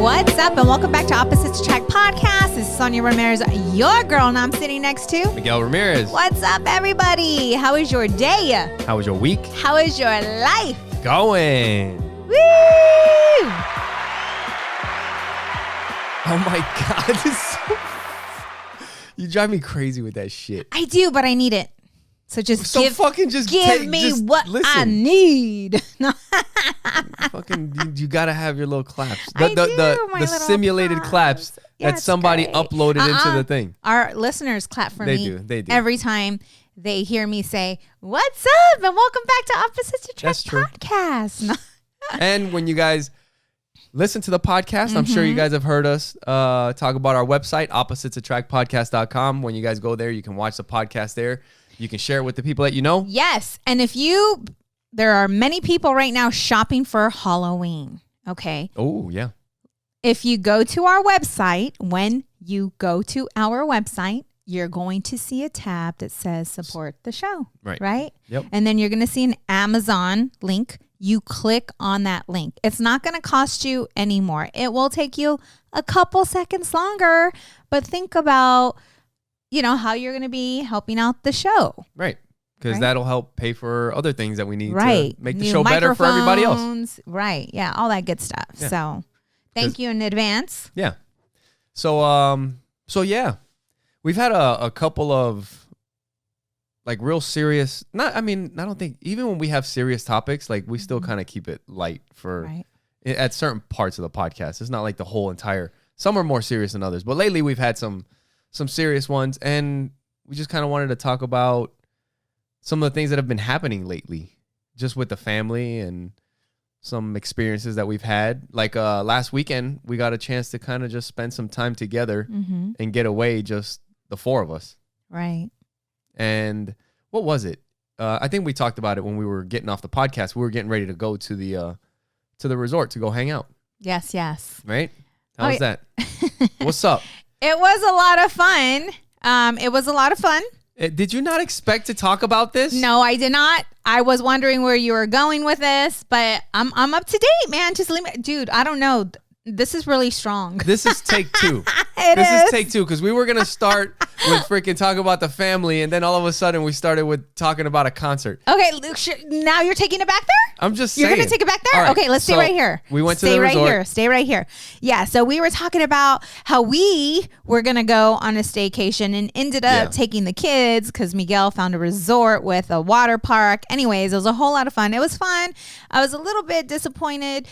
What's up, and welcome back to Opposites Attract Podcast. This is Sonja Ramirez, your girl, and I'm sitting next to Miguel Ramirez. What's up, everybody? How is your day? How was your week? How is your life? Going. Woo! Oh my God. You drive me crazy with that shit. I do, but I need it. So give me what listen. I need. You gotta have your little claps. My The little simulated claps Yeah, that somebody great. uploaded into the thing. Our listeners clap for They me. do. Every time they hear me say, "What's up?" and welcome back to Opposites Attract That's true. Podcast. And when you guys listen to the podcast, I'm sure you guys have heard us talk about our website, oppositesattractpodcast.com. When you guys go there, you can watch the podcast there. You can share it with the people that you know. Yes. And there are many people right now shopping for Halloween. Okay. Oh, yeah. If you go to our website, you're going to see a tab that says support the show. Right? Yep. And then you're going to see an Amazon link. You click on that link. It's not going to cost you any more. It will take you a couple seconds longer, but think about, how you're going to be helping out the show. Right. Because that'll help pay for other things that we need to make the show better for everybody else. Right. Yeah. All that good stuff. Yeah. So thank you in advance. Yeah. So yeah, we've had a couple of like real serious, I don't think even when we have serious topics, like we still kind of keep it light at certain parts of the podcast. It's not like the whole entire, some are more serious than others, but lately we've had some serious ones, and we just kind of wanted to talk about some of the things that have been happening lately, just with the family and some experiences that we've had. Like last weekend, we got a chance to kind of just spend some time together and get away, just the four of us. Right. And what was it? I think we talked about it when we were getting off the podcast. We were getting ready to go to the resort to go hang out. Yes. Right? How's that? What's up? It was a lot of fun. Did you not expect to talk about this? No, I did not. I was wondering where you were going with this, but I'm up to date, man. Just leave me, dude. I don't know. This is really strong. This is take two. This is take two, because we were gonna start with freaking talk about the family, and then all of a sudden we started with talking about a concert. Okay, now you're taking it back there? I'm just saying. You're gonna take it back there? Right, okay, let's stay right here. We went to the resort. Stay right here. Yeah, so we were talking about how we were gonna go on a staycation and ended up taking the kids because Miguel found a resort with a water park. Anyways, it was a whole lot of fun. It was fun. I was a little bit disappointed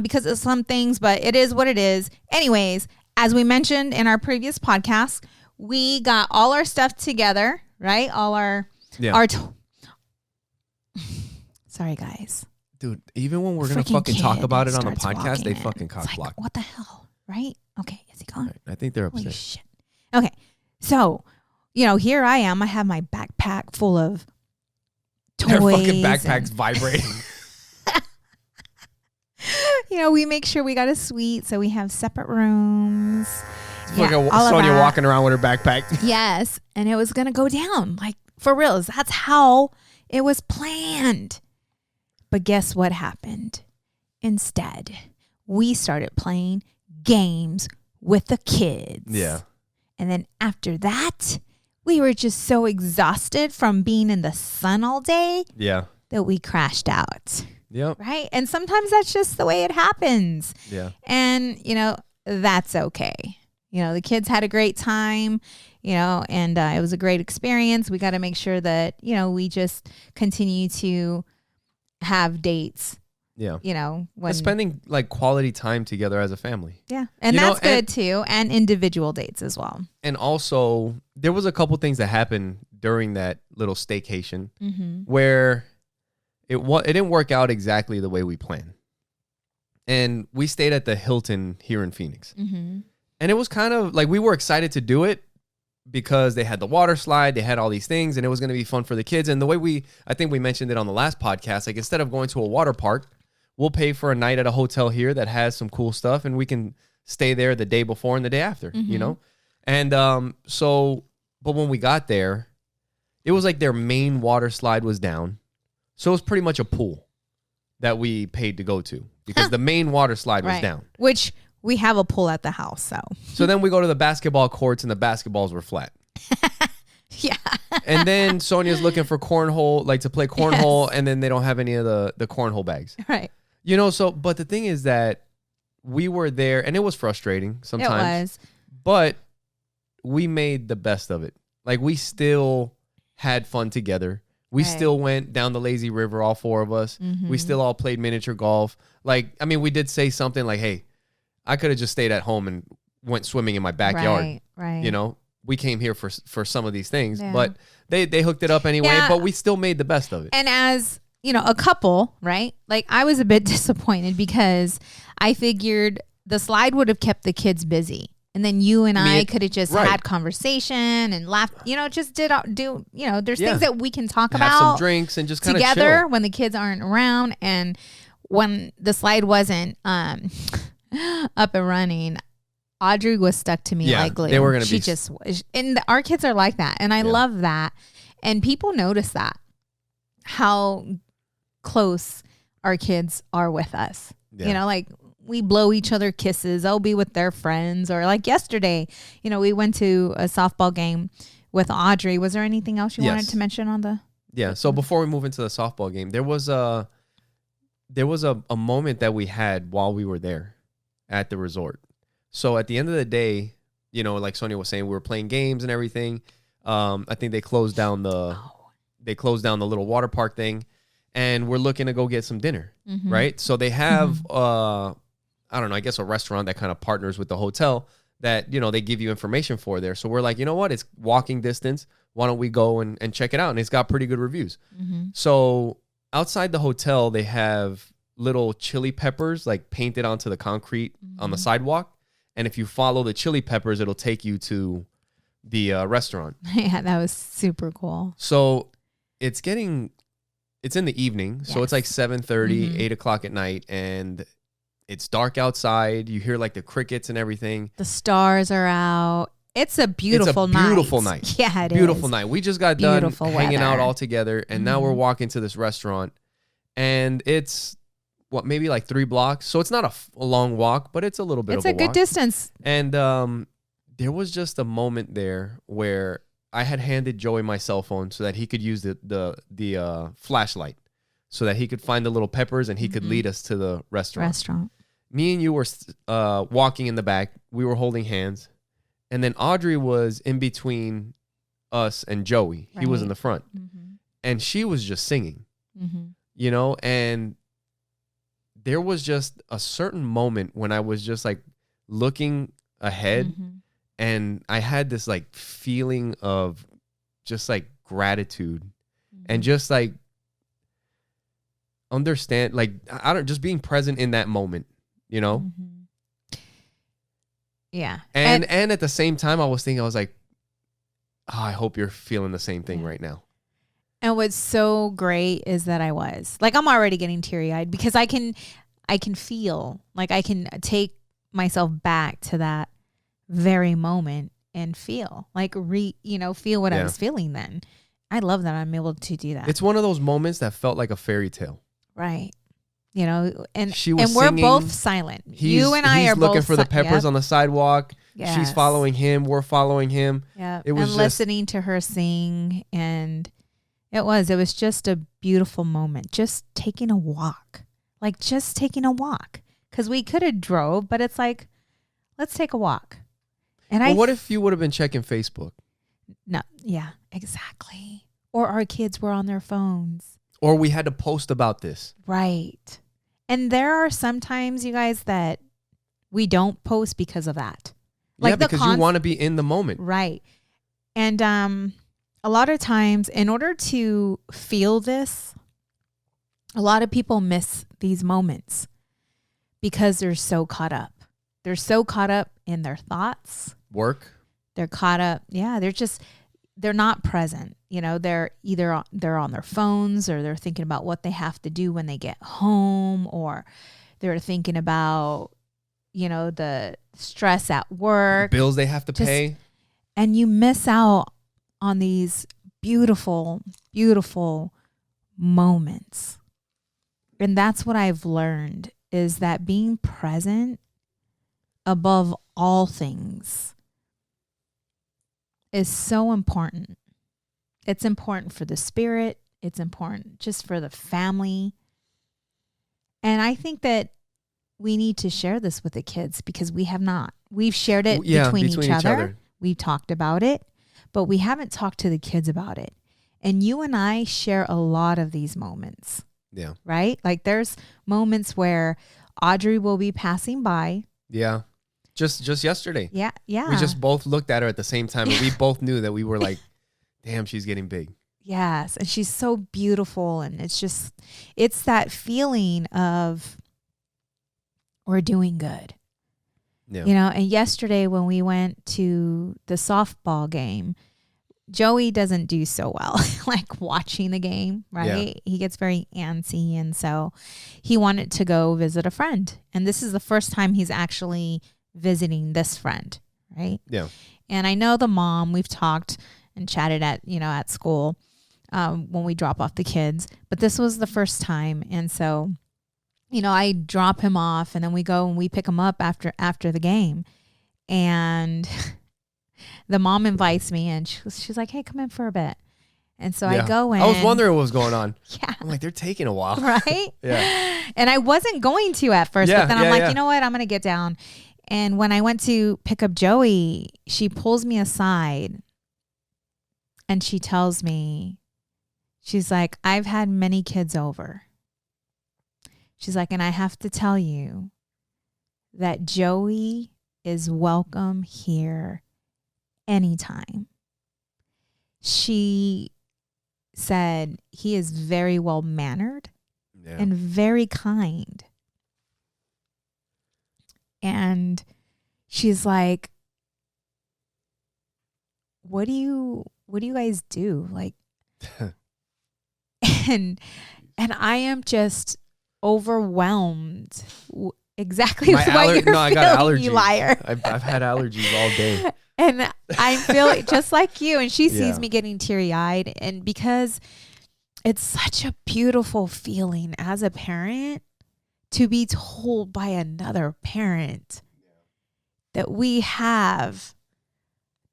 because of some things, but it is what it is. Anyways, as we mentioned in our previous podcast, we got all our stuff together, right? Sorry, guys. Dude, even when we're going to fucking talk about it on the podcast, they fucking cock block. What the hell, right? Okay, is he gone? Right. I think they're upset. Holy shit. Okay, so, here I am. I have my backpack full of toys. Their fucking backpack's vibrating. We make sure we got a suite, so we have separate rooms. Sonja walking around with her backpack. Yes, and it was going to go down. Like, for real. That's how it was planned. But guess what happened? Instead, we started playing games with the kids. Yeah. And then after that, we were just so exhausted from being in the sun all day that we crashed out. Yep. Right? And sometimes that's just the way it happens. Yeah. And, that's okay. The kids had a great time, and it was a great experience. We got to make sure that, we just continue to have dates. Yeah. When spending like quality time together as a family. Yeah. And that's good too. And individual dates as well. And also there was a couple things that happened during that little staycation where it didn't work out exactly the way we planned. And we stayed at the Hilton here in Phoenix. And it was kind of like we were excited to do it because they had the water slide, they had all these things, and it was going to be fun for the kids. And the way I think we mentioned it on the last podcast, like instead of going to a water park, we'll pay for a night at a hotel here that has some cool stuff, and we can stay there the day before and the day after, And but when we got there, it was like their main water slide was down. So it was pretty much a pool that we paid to go to because the main water slide was down. Which We have a pool at the house, so. So then we go to the basketball courts, and the basketballs were flat. Yeah. And then Sonja's looking for cornhole, like to play cornhole, and then they don't have any of the cornhole bags. Right. You know, so, but the thing is that we were there, and it was frustrating sometimes. It was. But we made the best of it. Like, we still had fun together. We still went down the lazy river, all four of us. Mm-hmm. We still all played miniature golf. Like, I mean, we did say something like, hey, I could have just stayed at home and went swimming in my backyard. Right. You know, we came here for some of these things, but they hooked it up anyway, but we still made the best of it. And as, you know, a couple, right? Like, I was a bit disappointed because I figured the slide would have kept the kids busy. And then you and I could have just had conversation and laughed, you know, just do, you know, there's things that we can talk about. Have some drinks and just kind of together chill. When the kids aren't around. And when the slide wasn't up and running, Audrey was stuck to me like glue. They were going to be. And our kids are like that. And I love that. And people notice that, how close our kids are with us. Yeah. You know, like, we blow each other kisses. They'll be with their friends. Or like yesterday, you know, we went to a softball game with Audrey. Was there anything else you wanted to mention on the? Yeah. So before we move into the softball game, there was a moment that we had while we were there at the resort. So at the end of the day, you know, like Sonja was saying, we were playing games and everything. I think they closed down the little water park thing, and we're looking to go get some dinner, right? So they have I don't know, I guess a restaurant that kind of partners with the hotel that, you know, they give you information for there. So we're like, you know what? It's walking distance. Why don't we go and check it out? And it's got pretty good reviews. So outside the hotel, they have little chili peppers like painted onto the concrete on the sidewalk. And if you follow the chili peppers, it'll take you to the restaurant. Yeah, that was super cool. So it's in the evening. So it's like 7:30, 8 o'clock at night. And it's dark outside. You hear like the crickets and everything. The stars are out. It's a beautiful night. Beautiful night. Yeah, it beautiful is. night. We just got done hanging out all together, and now we're walking to this restaurant, and it's maybe like 3 blocks. So it's not a long walk, but it's a little bit of a walk. It's a good distance. And there was just a moment there where I had handed Joey my cell phone so that he could use the flashlight, so that he could find the little peppers and he could lead us to the restaurant. Me and you were walking in the back. We were holding hands. And then Audrey was in between us and Joey. He was in the front. And she was just singing, you know? And there was just a certain moment when I was just like looking ahead and I had this like feeling of just like gratitude and just like understand, like, I don't, just being present in that moment, you know? Yeah. And at the same time, I was thinking, I was like, oh, I hope you're feeling the same thing right now. And what's so great is that I'm already getting teary eyed because I can feel like I can take myself back to that very moment and feel like, feel what I was feeling then. I love that I'm able to do that. It's one of those moments that felt like a fairy tale. Right. You know, and we're singing, both silent. You and I are both looking for the peppers on the sidewalk. Yes. She's following him. We're following him. Yeah. It was listening to her sing. And it was just a beautiful moment. Just taking a walk. Because we could have drove, but it's like, let's take a walk. And what if you would have been checking Facebook? No. Yeah, exactly. Or our kids were on their phones. Or we had to post about this. Right. And there are some times, you guys, that we don't post because of that. Like because you want to be in the moment. Right. And a lot of times, in order to feel this, a lot of people miss these moments because they're so caught up. They're so caught up in their thoughts. Work. They're caught up. Yeah, they're not present. You know, they're on their phones, or they're thinking about what they have to do when they get home, or they're thinking about, the stress at work, the bills they have to pay. And you miss out on these beautiful, beautiful moments. And that's what I've learned, is that being present above all things is so important. It's important for the spirit. It's important just for the family. And I think that we need to share this with the kids because we have not. We've shared it between each other. We've talked about it, but we haven't talked to the kids about it. And you and I share a lot of these moments. Yeah. Right? Like there's moments where Audrey will be passing by. Yeah. Just yesterday. Yeah. Yeah. We just both looked at her at the same time and we both knew that we were like, damn, she's getting big. Yes. And she's so beautiful. And it's that feeling of we're doing good. Yeah. You know, and yesterday when we went to the softball game, Joey doesn't do so well, like watching the game, right? Yeah. He gets very antsy. And so he wanted to go visit a friend. And this is the first time he's actually visiting this friend, right? Yeah. And I know the mom, we've talked and chatted at school when we drop off the kids, but this was the first time. And so, I drop him off and then we go and we pick him up after the game. And the mom invites me and she's like, hey, come in for a bit. And so I go in. I was wondering what was going on. Yeah. I'm like, they're taking a while. Right? Yeah. And I wasn't going to at first, but then I'm like, you know what? I'm going to get down. And when I went to pick up Joey, she pulls me aside and she tells me, she's like, I've had many kids over. She's like, and I have to tell you that Joey is welcome here anytime. She said he is very well mannered and very kind. And she's like, what do you guys do? Like, and I am just overwhelmed. Exactly what you're feeling, I got allergies. You liar. I've had allergies all day. And I feel just like you. And she sees me getting teary-eyed. And because it's such a beautiful feeling as a parent to be told by another parent that we have,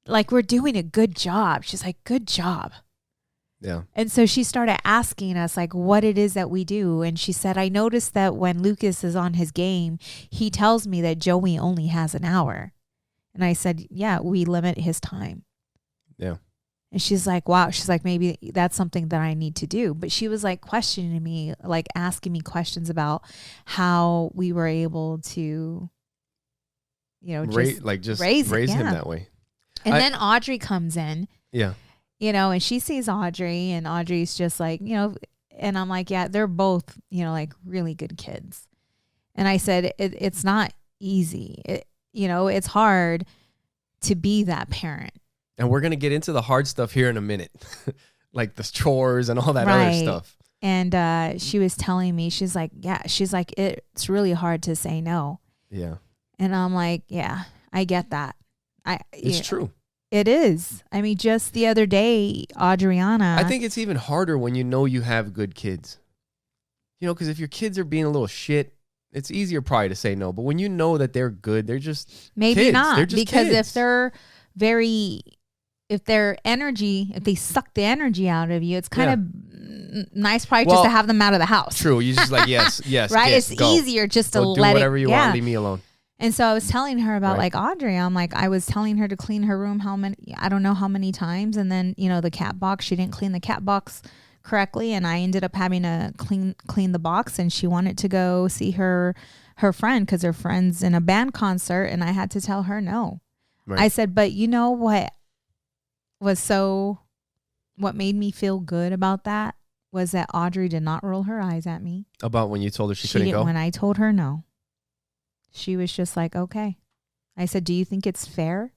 like, we're doing a good job. She's like, good job. Yeah. And so she started asking us like what it is that we do. And she said, I noticed that when Lucas is on his game, he tells me that Joey only has an hour. And I said, yeah, we limit his time. Yeah. And she's like, wow. She's like, maybe that's something that I need to do. But she was like questioning me, like asking me questions about how we were able to, just raise him that way. And then Audrey comes in. Yeah. And she sees Audrey and Audrey's just like, and I'm like, yeah, they're both, like really good kids. And I said, it's not easy. It's hard to be that parent. And we're going to get into the hard stuff here in a minute, like the chores and all that other stuff. And she was telling me, she's like, it's really hard to say no. Yeah. And I'm like, yeah, I get that. It's true. It is. I mean, just the other day, Adriana. I think it's even harder when you know you have good kids. Because if your kids are being a little shit, it's easier probably to say no. But when you know that they're good, they're just maybe kids. Not they're just because kids. if they suck the energy out of you, it's kind of nice probably just to have them out of the house. True. You're just like, yes, right? Yes, it's go. easier just to go let do whatever you want. want. Leave me alone. And so I was telling her about like Audrey. I'm like, I was telling her to clean her room I don't know how many times. And then, the cat box, she didn't clean the cat box correctly. And I ended up having to clean the box. And she wanted to go see her friend because her friend's in a band concert. And I had to tell her no. Right. I said, but you know what what made me feel good about that was that Audrey did not roll her eyes at me. About when you told her she couldn't go? When I told her no. She was just like, okay. I said, do you think it's fair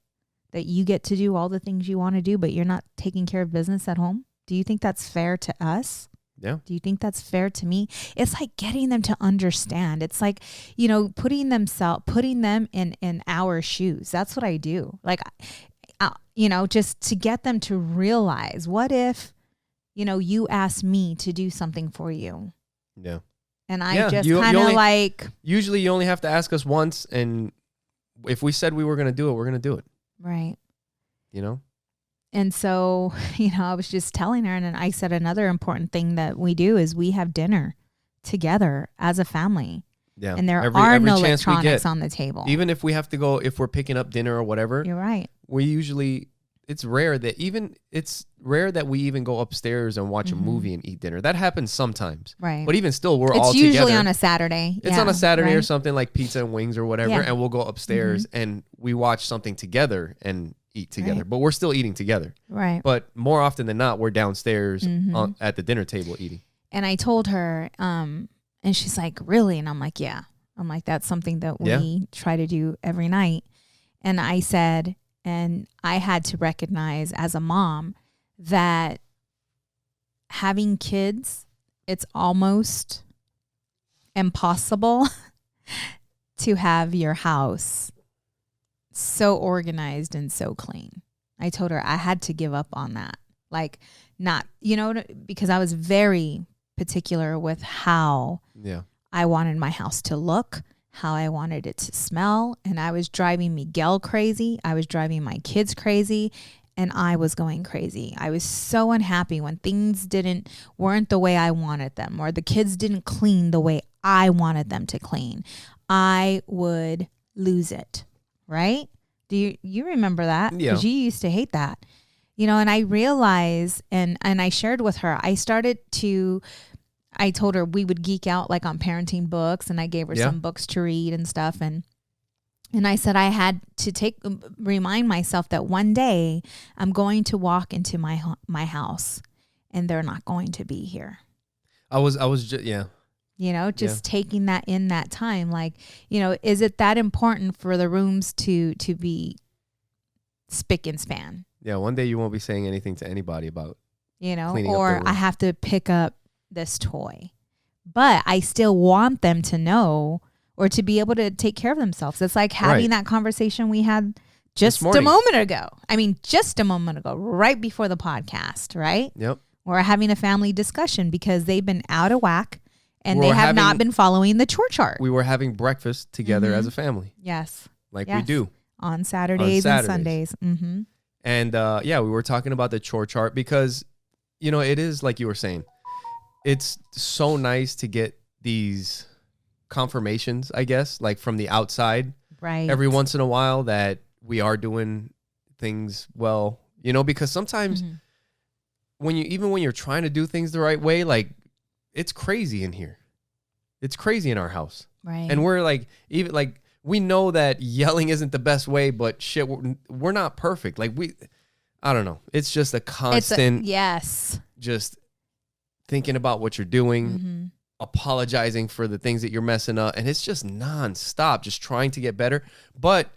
that you get to do all the things you want to do, but you're not taking care of business at home? Do you think that's fair to us? Yeah. Do you think that's fair to me? It's like getting them to understand. It's like, putting them in our shoes. That's what I do. Like, just to get them to realize, what if, you asked me to do something for you? Yeah. And I just kind of like... Usually you only have to ask us once and if we said we were going to do it, we're going to do it. Right. You know? And so, I was just telling her, and then I said another important thing that we do is we have dinner together as a family. Yeah. And there are no electronics on the table. Even if we have to go, if we're picking up dinner or whatever. You're right. It's rare that we even go upstairs and watch a movie and eat dinner. That happens sometimes. Right. But even still, we're all together. It's usually on a Saturday. It's on a Saturday or something, like pizza and wings or whatever. And we'll go upstairs and we watch something together and eat together. But we're still eating together. Right. But more often than not, we're downstairs at the dinner table eating. And I told her, and she's like, really? And I'm like, yeah. I'm like, that's something that we try to do every night. And I said, and I had to recognize as a mom that having kids, it's almost impossible to have your house so organized and so clean. I told her I had to give up on that. Like, not, because I was very particular with how I wanted my house to look, how I wanted it to smell. And I was driving Miguel crazy. I was driving my kids crazy. And I was going crazy. I was so unhappy when things weren't the way I wanted them, or the kids didn't clean the way I wanted them to clean. I would lose it. Right? Do you remember that? Yeah. Because you used to hate that. And I realized, and I shared with her, I told her we would geek out like on parenting books, and I gave her some books to read and stuff. And I said I had to remind myself that one day I'm going to walk into my house and they're not going to be here. I was just taking that in that time. Like, is it that important for the rooms to be spick and span? Yeah. One day you won't be saying anything to anybody about, or I have to pick up this toy, but I still want them to know or to be able to take care of themselves. It's like having that conversation we had just a moment ago. Right before the podcast, right? Yep. We're having a family discussion because they've been out of whack and they have not been following the chore chart. We were having breakfast together as a family. Yes. We do. On Saturdays and Sundays. Mm-hmm. And we were talking about the chore chart because, it is like you were saying, it's so nice to get these confirmations, I guess, like from the outside, right? Every once in a while that we are doing things well, because sometimes when you're trying to do things the right way, like it's crazy in here. It's crazy in our house. Right. And we're like, even like, we know that yelling isn't the best way, but shit, we're not perfect. Like I don't know. It's just a constant, just thinking about what you're doing, apologizing for the things that you're messing up. And it's just nonstop, just trying to get better. But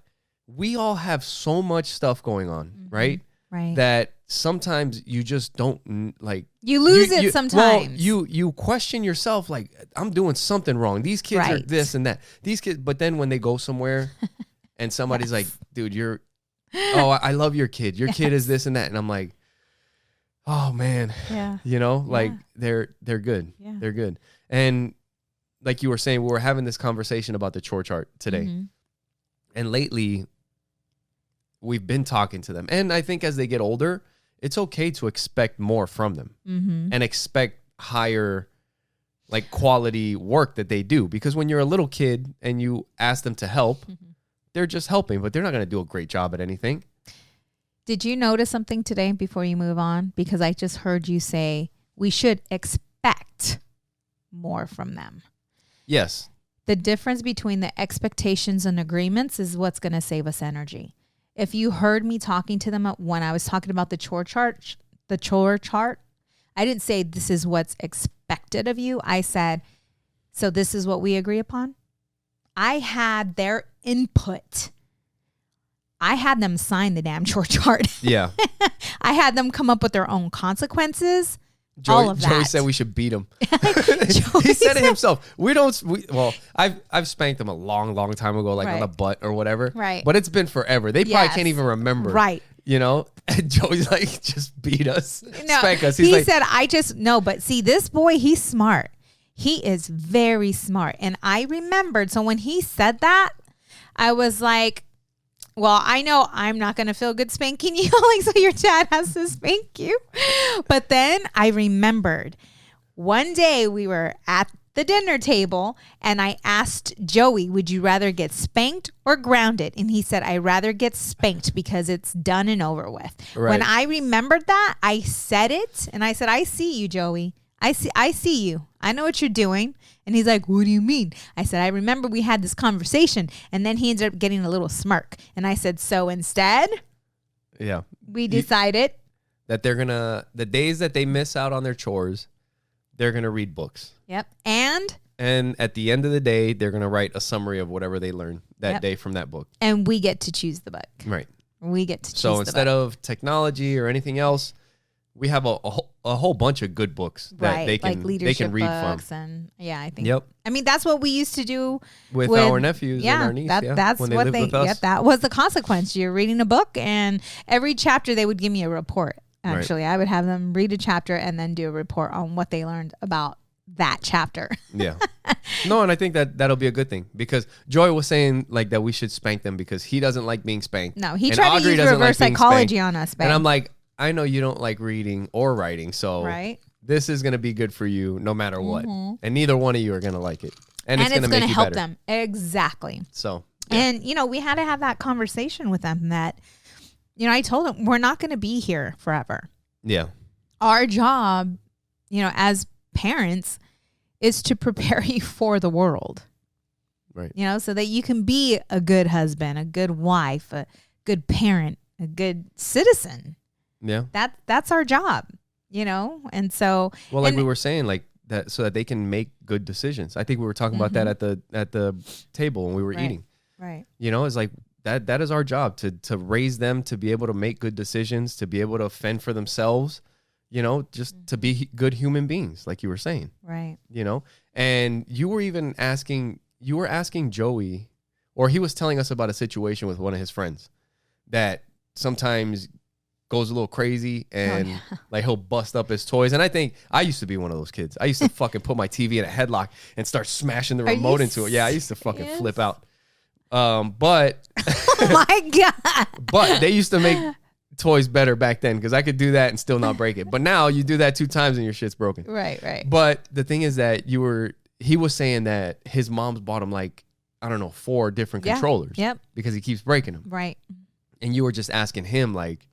we all have so much stuff going on, right? Right. That sometimes you just don't like. You lose it sometimes. Well, you question yourself, like, I'm doing something wrong. These kids are this and that. These kids, but then when they go somewhere and somebody's like, dude, I love your kid. Your kid is this and that. And I'm like, oh man, they're good. Yeah. They're good. And like you were saying, we were having this conversation about the chore chart today. And lately we've been talking to them. And I think as they get older, it's okay to expect more from them and expect higher like quality work that they do. Because when you're a little kid and you ask them to help, they're just helping, but they're not going to do a great job at anything. Did you notice something today before you move on? Because I just heard you say we should expect more from them. Yes. The difference between the expectations and agreements is what's going to save us energy. If you heard me talking to them when I was talking about the chore chart, I didn't say this is what's expected of you. I said, so this is what we agree upon. I had their input. I had them sign the damn chore chart. Yeah. I had them come up with their own consequences. All of that. Joey said we should beat him. He said it himself. I've spanked him a long time ago, like on the butt or whatever. Right. But it's been forever. They probably can't even remember. Right. And Joey's like, just beat us. Spank us. He said, but see, this boy, he's smart. He is very smart. And I remembered. So when he said that, I was like, Well, I know I'm not going to feel good spanking you, like, so your dad has to spank you. But then I remembered one day we were at the dinner table and I asked Joey, would you rather get spanked or grounded? And he said, I'd rather get spanked because it's done and over with. Right. When I remembered that, I said it and I said, I see you, Joey. I see you. I know what you're doing. And he's like, what do you mean? I said, I remember we had this conversation. And then he ended up getting a little smirk. And I said, so instead, we decided that they're going to, the days that they miss out on their chores, they're going to read books. Yep. And at the end of the day, they're going to write a summary of whatever they learned that day from that book. And we get to choose the book. Right. We get to choose the book. So instead of technology or anything else, we have a whole bunch of good books that they can read from. And I think. Yep. I mean, that's what we used to do with our nephews and our niece. That's when what they lived with us. That was the consequence. You're reading a book, and every chapter they would give me a report. Actually, I would have them read a chapter and then do a report on what they learned about that chapter. Yeah. No, and I think that'll be a good thing because Joy was saying like that we should spank them because he doesn't like being spanked. No, he tried to use reverse psychology on us. And I'm like, I know you don't like reading or writing, so this is going to be good for you no matter what. And neither one of you are going to like it. And it's going to make you help better. them. Exactly. So, and we had to have that conversation with them that, I told them we're not going to be here forever. Yeah. Our job, as parents is to prepare you for the world. Right. So that you can be a good husband, a good wife, a good parent, a good citizen. Yeah. That's our job, And so we were saying like that so that they can make good decisions. I think we were talking about that at the table when we were eating. Right. It's like that is our job to raise them to be able to make good decisions, to be able to fend for themselves, just to be good human beings, like you were saying. Right. And you were asking Joey, or he was telling us about a situation with one of his friends that sometimes goes a little crazy and like he'll bust up his toys. And I think I used to be one of those kids. I used to fucking put my TV in a headlock and start smashing the remote into it. Yeah, I used to fucking flip out. But oh my God. But they used to make toys better back then because I could do that and still not break it. But now you do that 2 times and your shit's broken. Right. But the thing is that he was saying that his mom's bought him like, I don't know, 4 different controllers. Yep. Because he keeps breaking them. Right. And you were just asking him like,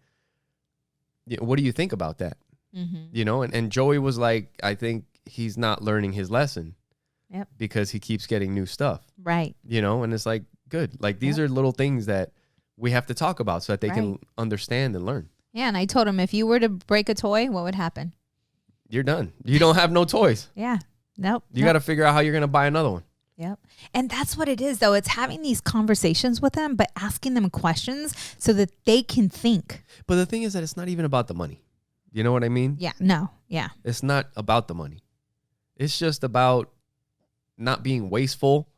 what do you think about that? And Joey was like, I think he's not learning his lesson. Yep. Because he keeps getting new stuff. Right. And it's like, good. Like these are little things that we have to talk about so that they can understand and learn. Yeah. And I told him if you were to break a toy, what would happen? You're done. You don't have no toys. Yeah. Nope. You got to figure out how you're going to buy another one. Yep. And that's what it is, though. It's having these conversations with them, but asking them questions so that they can think. But the thing is that it's not even about the money. You know what I mean? Yeah. No. Yeah. It's not about the money. It's just about not being wasteful,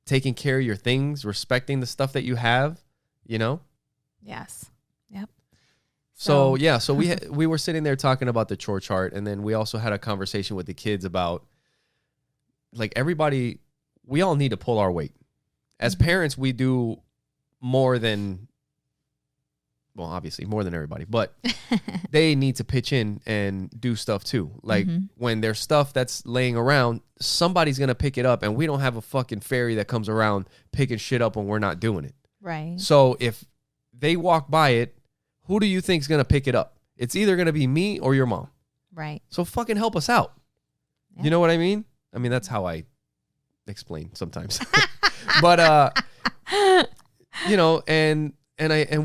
taking care of your things, respecting the stuff that you have, Yes. Yep. So we were sitting there talking about the chore chart, and then we also had a conversation with the kids about like everybody, we all need to pull our weight. As parents, we do more than, well, obviously more than everybody, but they need to pitch in and do stuff too. Like when there's stuff that's laying around, somebody's going to pick it up, and we don't have a fucking fairy that comes around picking shit up when we're not doing it. Right. So if they walk by it, who do you think is going to pick it up? It's either going to be me or your mom. Right. So fucking help us out. Yeah. You know what I mean? I mean, that's how I explain sometimes. But, and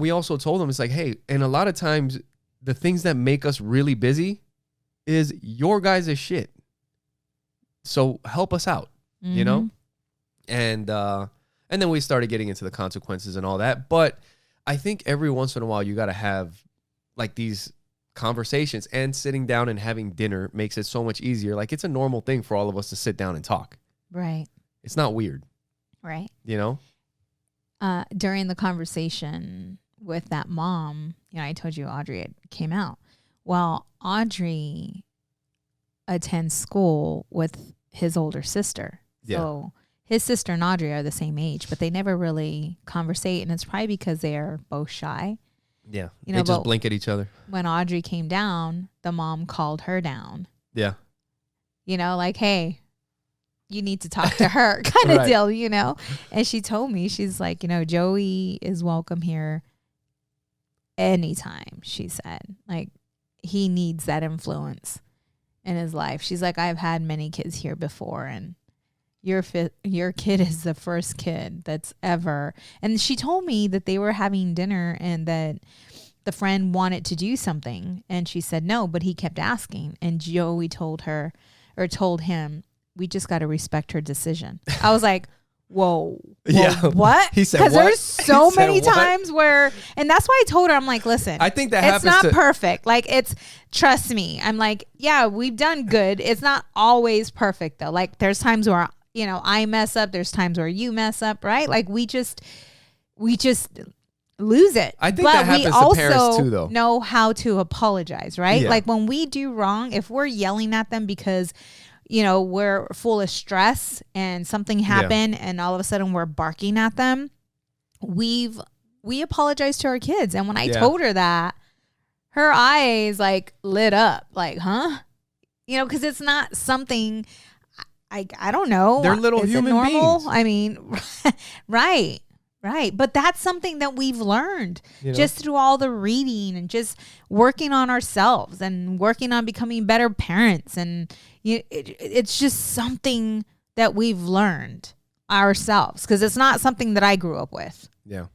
we also told them, it's like, hey, and a lot of times the things that make us really busy is your guys' shit. So help us out, And then we started getting into the consequences and all that. But I think every once in a while you got to have like these conversations, and sitting down and having dinner makes it so much easier. Like it's a normal thing for all of us to sit down and talk. Right. It's not weird. Right. During the conversation with that mom, I told you Audrey had came out. Well, Audrey attends school with his older sister. Yeah. So his sister and Audrey are the same age, but they never really conversate. And it's probably because they are both shy. Yeah. You know, they just blink at each other. When Audrey came down, the mom called her down. Yeah. You know, like, hey, you need to talk to her kind of right. deal, you know? And she told me, she's like, you know, Joey is welcome here anytime, she said. Like, he needs that influence in his life. She's like, I've had many kids here before, and your kid is the first kid that's ever. And she told me that they were having dinner and that the friend wanted to do something, and she said no, but he kept asking. And Joey told him, we just got to respect her decision. I was like, whoa, yeah. What? He said, because there's so many what? times where, and that's why I told her, I'm like, listen, I think that it's not perfect. Like, trust me. I'm like, yeah, we've done good. It's not always perfect though. Like, there's times where, you know, I mess up. There's times where you mess up, right? Like, we just lose it. I think that happens to parents too, though. Know how to apologize, right? Yeah. Like, when we do wrong, if we're yelling at them because, you know, we're full of stress and something happened and all of a sudden we're barking at them, we apologize to our kids. And when I told her that, her eyes like lit up, like, huh? You know, because it's not something, I don't know. They're little human beings. I mean, right. Right. But that's something that we've learned just through all the reading and just working on ourselves and working on becoming better parents. And it's just something that we've learned ourselves, because it's not something that I grew up with. Yeah.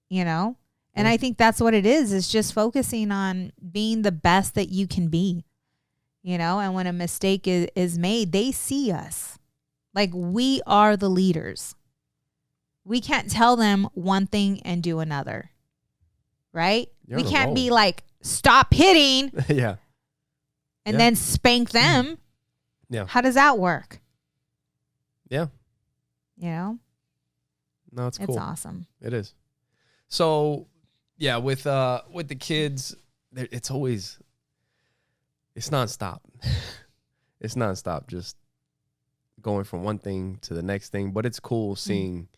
You know, and I think that's what it is just focusing on being the best that you can be, you know, and when a mistake is made, they see us like we are the leaders. We can't tell them one thing and do another, right? We can't be like, stop hitting and then spank them. Yeah. How does that work? Yeah. You know? No, it's cool. It's awesome. It is. So, yeah, with the kids, it's nonstop. It's nonstop, just going from one thing to the next thing. But it's cool seeing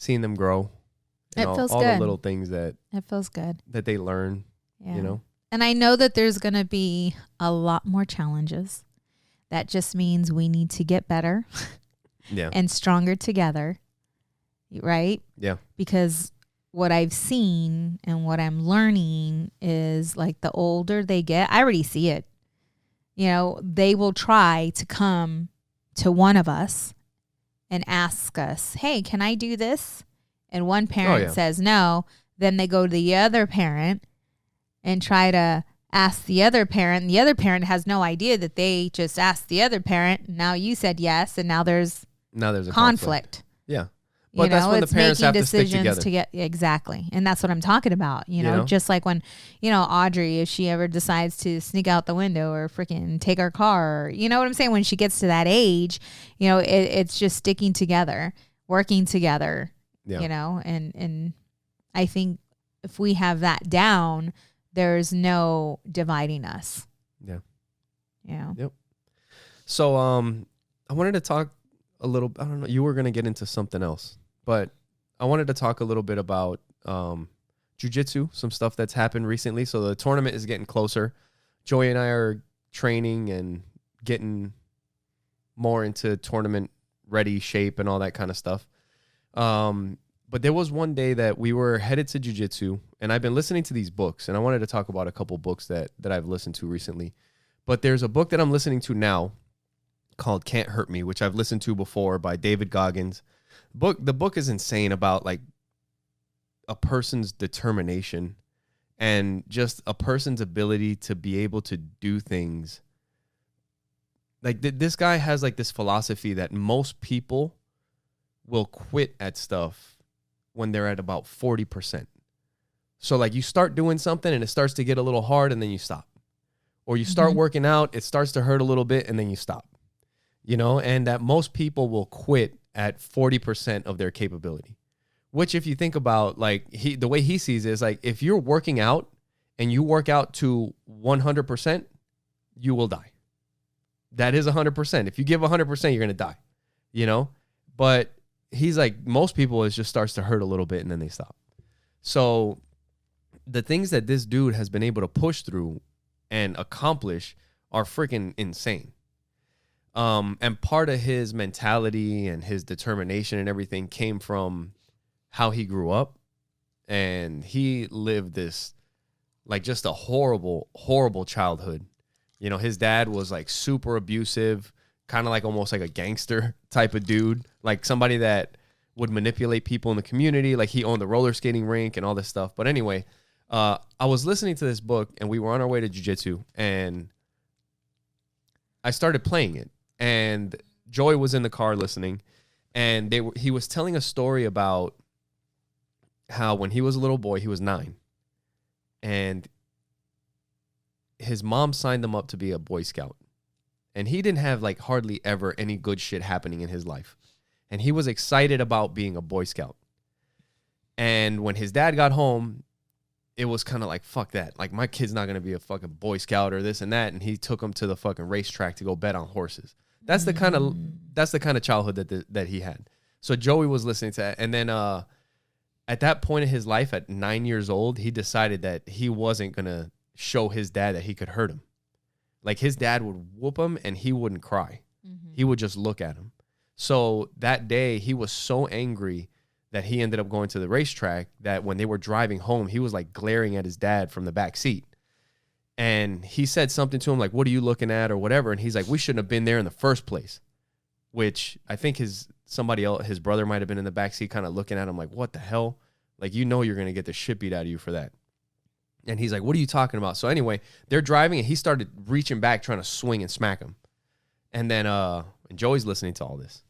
them grow. It feels all good. The little things that it feels good that they learn. Yeah. You know. And I know that there's going to be a lot more challenges. That just means we need to get better and stronger together. Right? Yeah. Because what I've seen and what I'm learning is, like, the older they get, I already see it. You know, they will try to come to one of us and ask us, hey, can I do this? And one parent says no. Then they go to the other parent and try to ask the other parent. And the other parent has no idea that they just asked the other parent. Now you said yes, and now there's a conflict. Yeah. But that's when the parents have to stick together. Exactly. And that's what I'm talking about. You know, just like when, you know, Audrey, if she ever decides to sneak out the window or freaking take our car, you know what I'm saying? When she gets to that age, you know, it's just sticking together, working together, you know, and I think if we have that down, there's no dividing us. Yeah. Yeah. Yep. So, I wanted to talk a little, I don't know, you were going to get into something else, but I wanted to talk a little bit about jiu-jitsu, some stuff that's happened recently. So the tournament is getting closer. Joey and I are training and getting more into tournament ready shape and all that kind of stuff. But there was one day that we were headed to jiu-jitsu, and I've been listening to these books, and I wanted to talk about a couple books that I've listened to recently. But there's a book that I'm listening to now called Can't Hurt Me, which I've listened to before, by David Goggins. The book is insane about, like, a person's determination and just a person's ability to be able to do things. Like, this guy has, like, this philosophy that most people will quit at stuff when they're at about 40%. So, like, you start doing something and it starts to get a little hard and then you stop. Or you start working out, it starts to hurt a little bit and then you stop. You know, and that most people will quit at 40% of their capability, which, if you think about, like, the way he sees it is, like, if you're working out and you work out to 100%, you will die. That is 100%. If you give 100%, you're going to die, you know? But he's like, most people, it just starts to hurt a little bit and then they stop. So the things that this dude has been able to push through and accomplish are freaking insane. And part of his mentality and his determination and everything came from how he grew up. And he lived this, like, just a horrible, horrible childhood. You know, his dad was like super abusive, kind of like almost like a gangster type of dude, like somebody that would manipulate people in the community. Like, he owned the roller skating rink and all this stuff. But anyway, I was listening to this book and we were on our way to jiu-jitsu and I started playing it. And Joey was in the car listening, and he was telling a story about how when he was a little boy, he was 9, and his mom signed him up to be a Boy Scout. And he didn't have like hardly ever any good shit happening in his life. And he was excited about being a Boy Scout. And when his dad got home, it was kind of like, fuck that. Like, my kid's not going to be a fucking Boy Scout or this and that. And he took him to the fucking racetrack to go bet on horses. That's the kind of childhood that he had. So Joey was listening to that. And then at that point in his life, at 9 years old, he decided that he wasn't going to show his dad that he could hurt him. Like, his dad would whoop him and he wouldn't cry. Mm-hmm. He would just look at him. So that day he was so angry that he ended up going to the racetrack that when they were driving home, he was like glaring at his dad from the back seat. And he said something to him like, what are you looking at or whatever? And he's like, we shouldn't have been there in the first place, which I think somebody else, his brother might have been in the back seat kind of looking at him like, what the hell? Like, you know, you're going to get the shit beat out of you for that. And he's like, what are you talking about? So anyway, they're driving and he started reaching back, trying to swing and smack him. And then and Joey's listening to all this.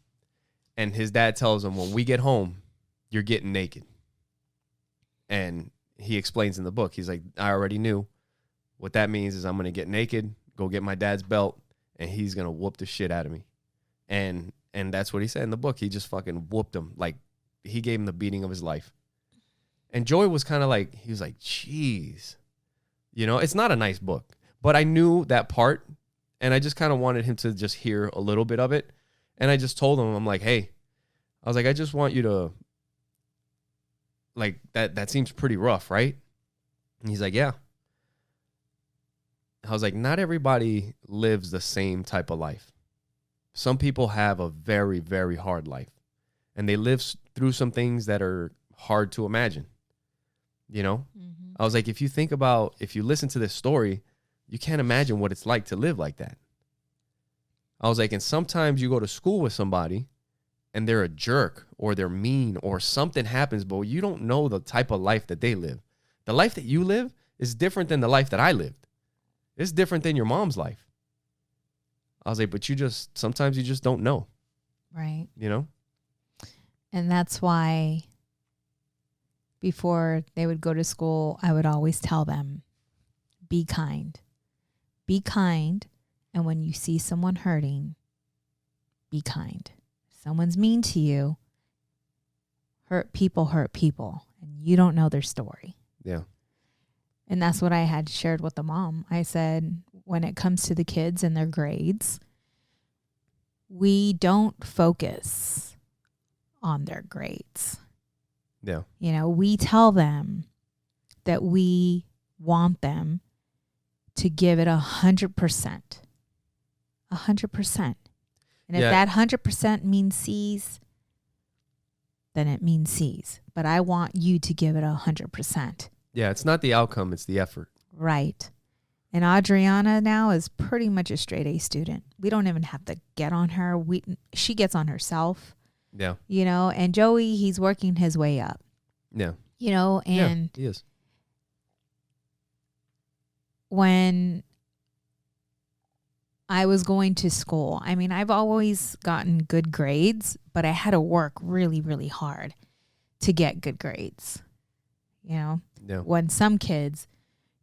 And his dad tells him, when we get home, you're getting naked. And he explains in the book, he's like, I already knew. What that means is I'm going to get naked, go get my dad's belt, and he's going to whoop the shit out of me. And that's what he said in the book. He just fucking whooped him. Like, he gave him the beating of his life. And Joey was kind of like, he was like, geez. You know, it's not a nice book. But I knew that part, and I just kind of wanted him to just hear a little bit of it. And I just told him, I'm like, hey, I was like, I just want you to, like, that seems pretty rough, right? And he's like, yeah. I was like, not everybody lives the same type of life. Some people have a very, very hard life. And they live through some things that are hard to imagine. You know? Mm-hmm. I was like, if you listen to this story, you can't imagine what it's like to live like that. I was like, and sometimes you go to school with somebody and they're a jerk or they're mean or something happens, but you don't know the type of life that they live. The life that you live is different than the life that I lived. It's different than your mom's life. I was like, but sometimes you just don't know. Right. You know? And that's why before they would go to school, I would always tell them, be kind. Be kind. And when you see someone hurting, be kind. If someone's mean to you, hurt people. And you don't know their story. Yeah. And that's what I had shared with the mom. I said, when it comes to the kids and their grades, we don't focus on their grades. Yeah. You know, we tell them that we want them to give it 100%. 100%. And if that 100% means C's, then it means C's. But I want you to give it 100%. Yeah, it's not the outcome, it's the effort. Right. And Adriana now is pretty much a straight A student. We don't even have to get on her. She gets on herself. Yeah. You know, and Joey, he's working his way up. Yeah. You know, and he is. When I was going to school, I mean, I've always gotten good grades, but I had to work really, really hard to get good grades. You know, when some kids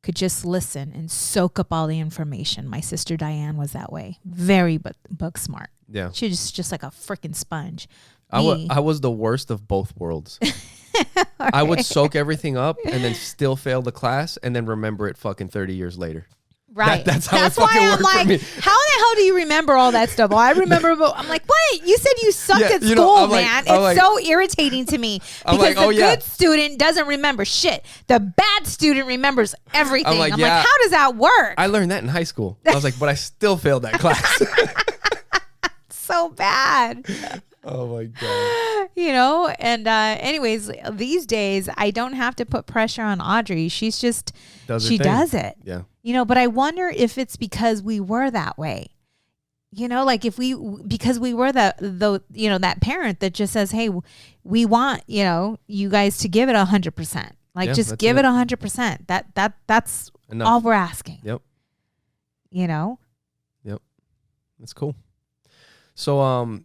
could just listen and soak up all the information. My sister Diane was that way. Very book smart. Yeah. She was just like a freaking sponge. I was the worst of both worlds. I would soak everything up and then still fail the class and then remember it fucking 30 years later. Right. That's how it fucking worked for me. How hell do you remember all that stuff? Well, I remember. I'm like, what? You said you sucked at school, man. It's so irritating to me because the good student doesn't remember shit. The bad student remembers everything. I'm like, how does that work? I learned that in high school. I was like, but I still failed that class. So bad. Oh my God. You know, and anyways, these days I don't have to put pressure on Audrey. She's just, she does it. Yeah. You know, but I wonder if it's because we were that way. You know, like if because we were you know, that parent that just says, hey, we want, you know, you guys to give it 100%. Like just give it 100%. That's enough. All we're asking. Yep. You know? Yep. That's cool. So,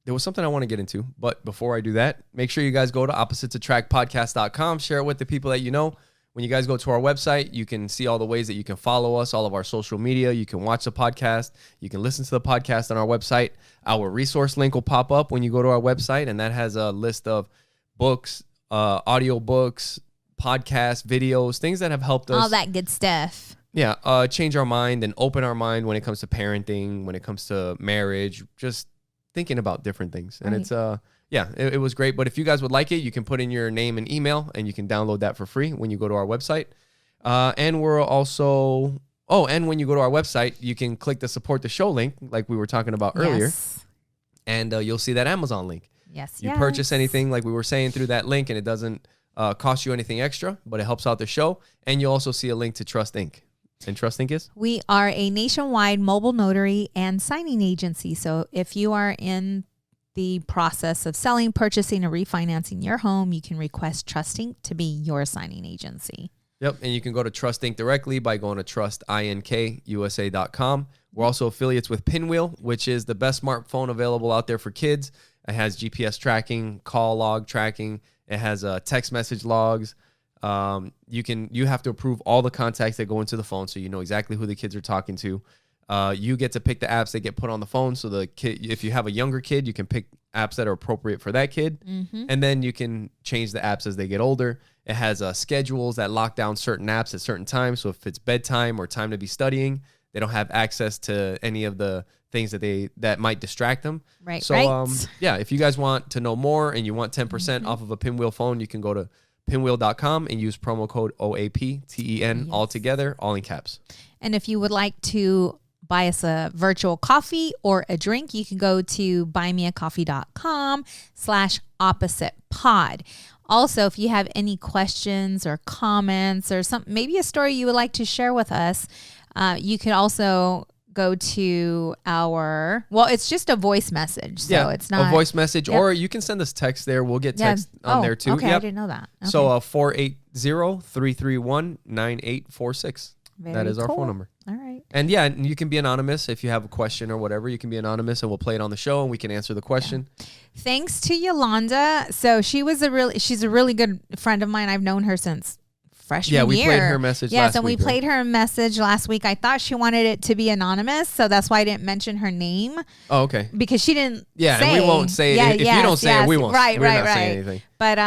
there was something I want to get into, but before I do that, make sure you guys go to oppositesattractpodcast.com, share it with the people that you know. When you guys go to our website, you can see all the ways that you can follow us, all of our social media. You can watch the podcast. You can listen to the podcast on our website. Our resource link will pop up when you go to our website, and that has a list of books, audio books, podcasts, videos, things that have helped us. All that good stuff. Yeah, change our mind and open our mind when it comes to parenting, when it comes to marriage, just thinking about different things. And it's it was great. But if you guys would like it, you can put in your name and email and you can download that for free when you go to our website. And we're also and when you go to our website, you can click the support the show link like we were talking about earlier. And you'll see that Amazon link. You purchase anything like we were saying through that link, and it doesn't cost you anything extra, but it helps out the show. And you'll also see a link to Trust Inc. And Trust Inc. is? We are a nationwide mobile notary and signing agency. So if you are in the process of selling, purchasing, or refinancing your home, you can request Trust Inc. to be your signing agency. Yep. And you can go to Trust Inc. directly by going to trustinkusa.com. We're also affiliates with Pinwheel, which is the best smartphone available out there for kids. It has GPS tracking, call log tracking. It has text message logs. You have to approve all the contacts that go into the phone, so you know exactly who the kids are talking to. You get to pick the apps that get put on the phone. So the kid, if you have a younger kid, you can pick apps that are appropriate for that kid, and then you can change the apps as they get older. It has schedules that lock down certain apps at certain times. So if it's bedtime or time to be studying, they don't have access to any of the things that might distract them. Right. So if you guys want to know more and you want 10% off of a Pinwheel phone, you can go to pinwheel.com and use promo code OAPTEN all together, all in caps. And if you would like to buy us a virtual coffee or a drink, you can go to buymeacoffee.com/oppositepod. Also, if you have any questions or comments or maybe a story you would like to share with us, you can also go to it's just a voice message. So it's not a voice message, or you can send us text there. We'll get text on there too. Okay, I didn't know that. Okay. So 480-331-9846. That is our phone number. All right. And you can be anonymous if you have a question or whatever. You can be anonymous and we'll play it on the show and we can answer the question. Yeah. Thanks to Yolanda. So she's a really good friend of mine. I've known her since freshman year. Yeah, we played her message last week. Yes, and we played her message last week. I thought she wanted it to be anonymous, so that's why I didn't mention her name. Oh, okay. Because she didn't say. Yeah, and we won't say it. If you don't say it, we won't. We're not saying anything. But,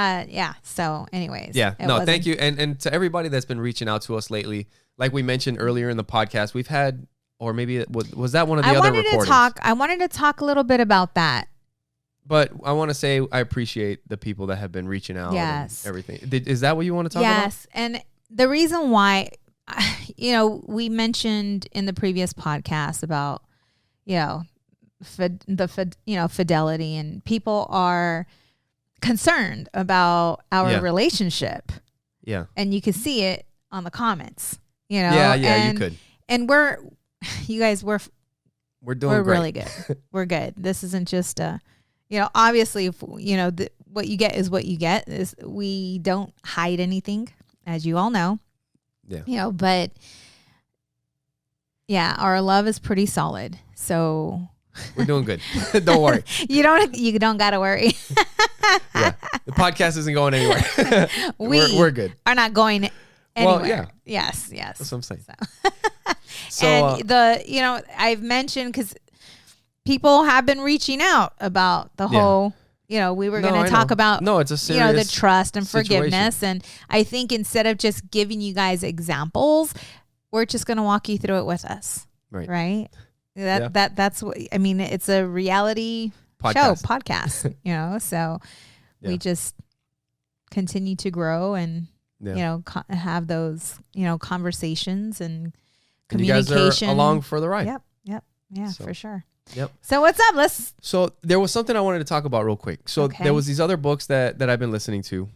so anyways. Yeah, thank you. And to everybody that's been reaching out to us lately, like we mentioned earlier in the podcast, we've had, or maybe, was that one of the other recordings? I wanted to talk a little bit about that. But I want to say I appreciate the people that have been reaching out and everything. Is that what you want to talk about? Yes. And the reason why, we mentioned in the previous podcast about, fidelity, and people are concerned about our relationship. Yeah. And you can see it on the comments, Yeah, you could. And we're doing great. really good. We're good. This isn't just obviously, what you get is what you get. We don't hide anything, as you all know. Yeah. But our love is pretty solid. So we're doing good. Don't worry. You don't gotta worry. Yeah. The podcast isn't going anywhere. We're good. Are not going anywhere. Well, yeah. Yes. That's what I'm saying. So and I've mentioned, because people have been reaching out about the whole, we were going to talk about, it's a serious the trust and situation. forgiveness. And I think instead of just giving you guys examples, we're just going to walk you through it with us. Right. Right. That's what I mean. It's a reality podcast, so we just continue to grow and have those conversations and communication. You guys are along for the ride. Yep. Yeah, for sure. Yep. So what's up? So there was something I wanted to talk about real quick. So there was these other books that I've been listening to.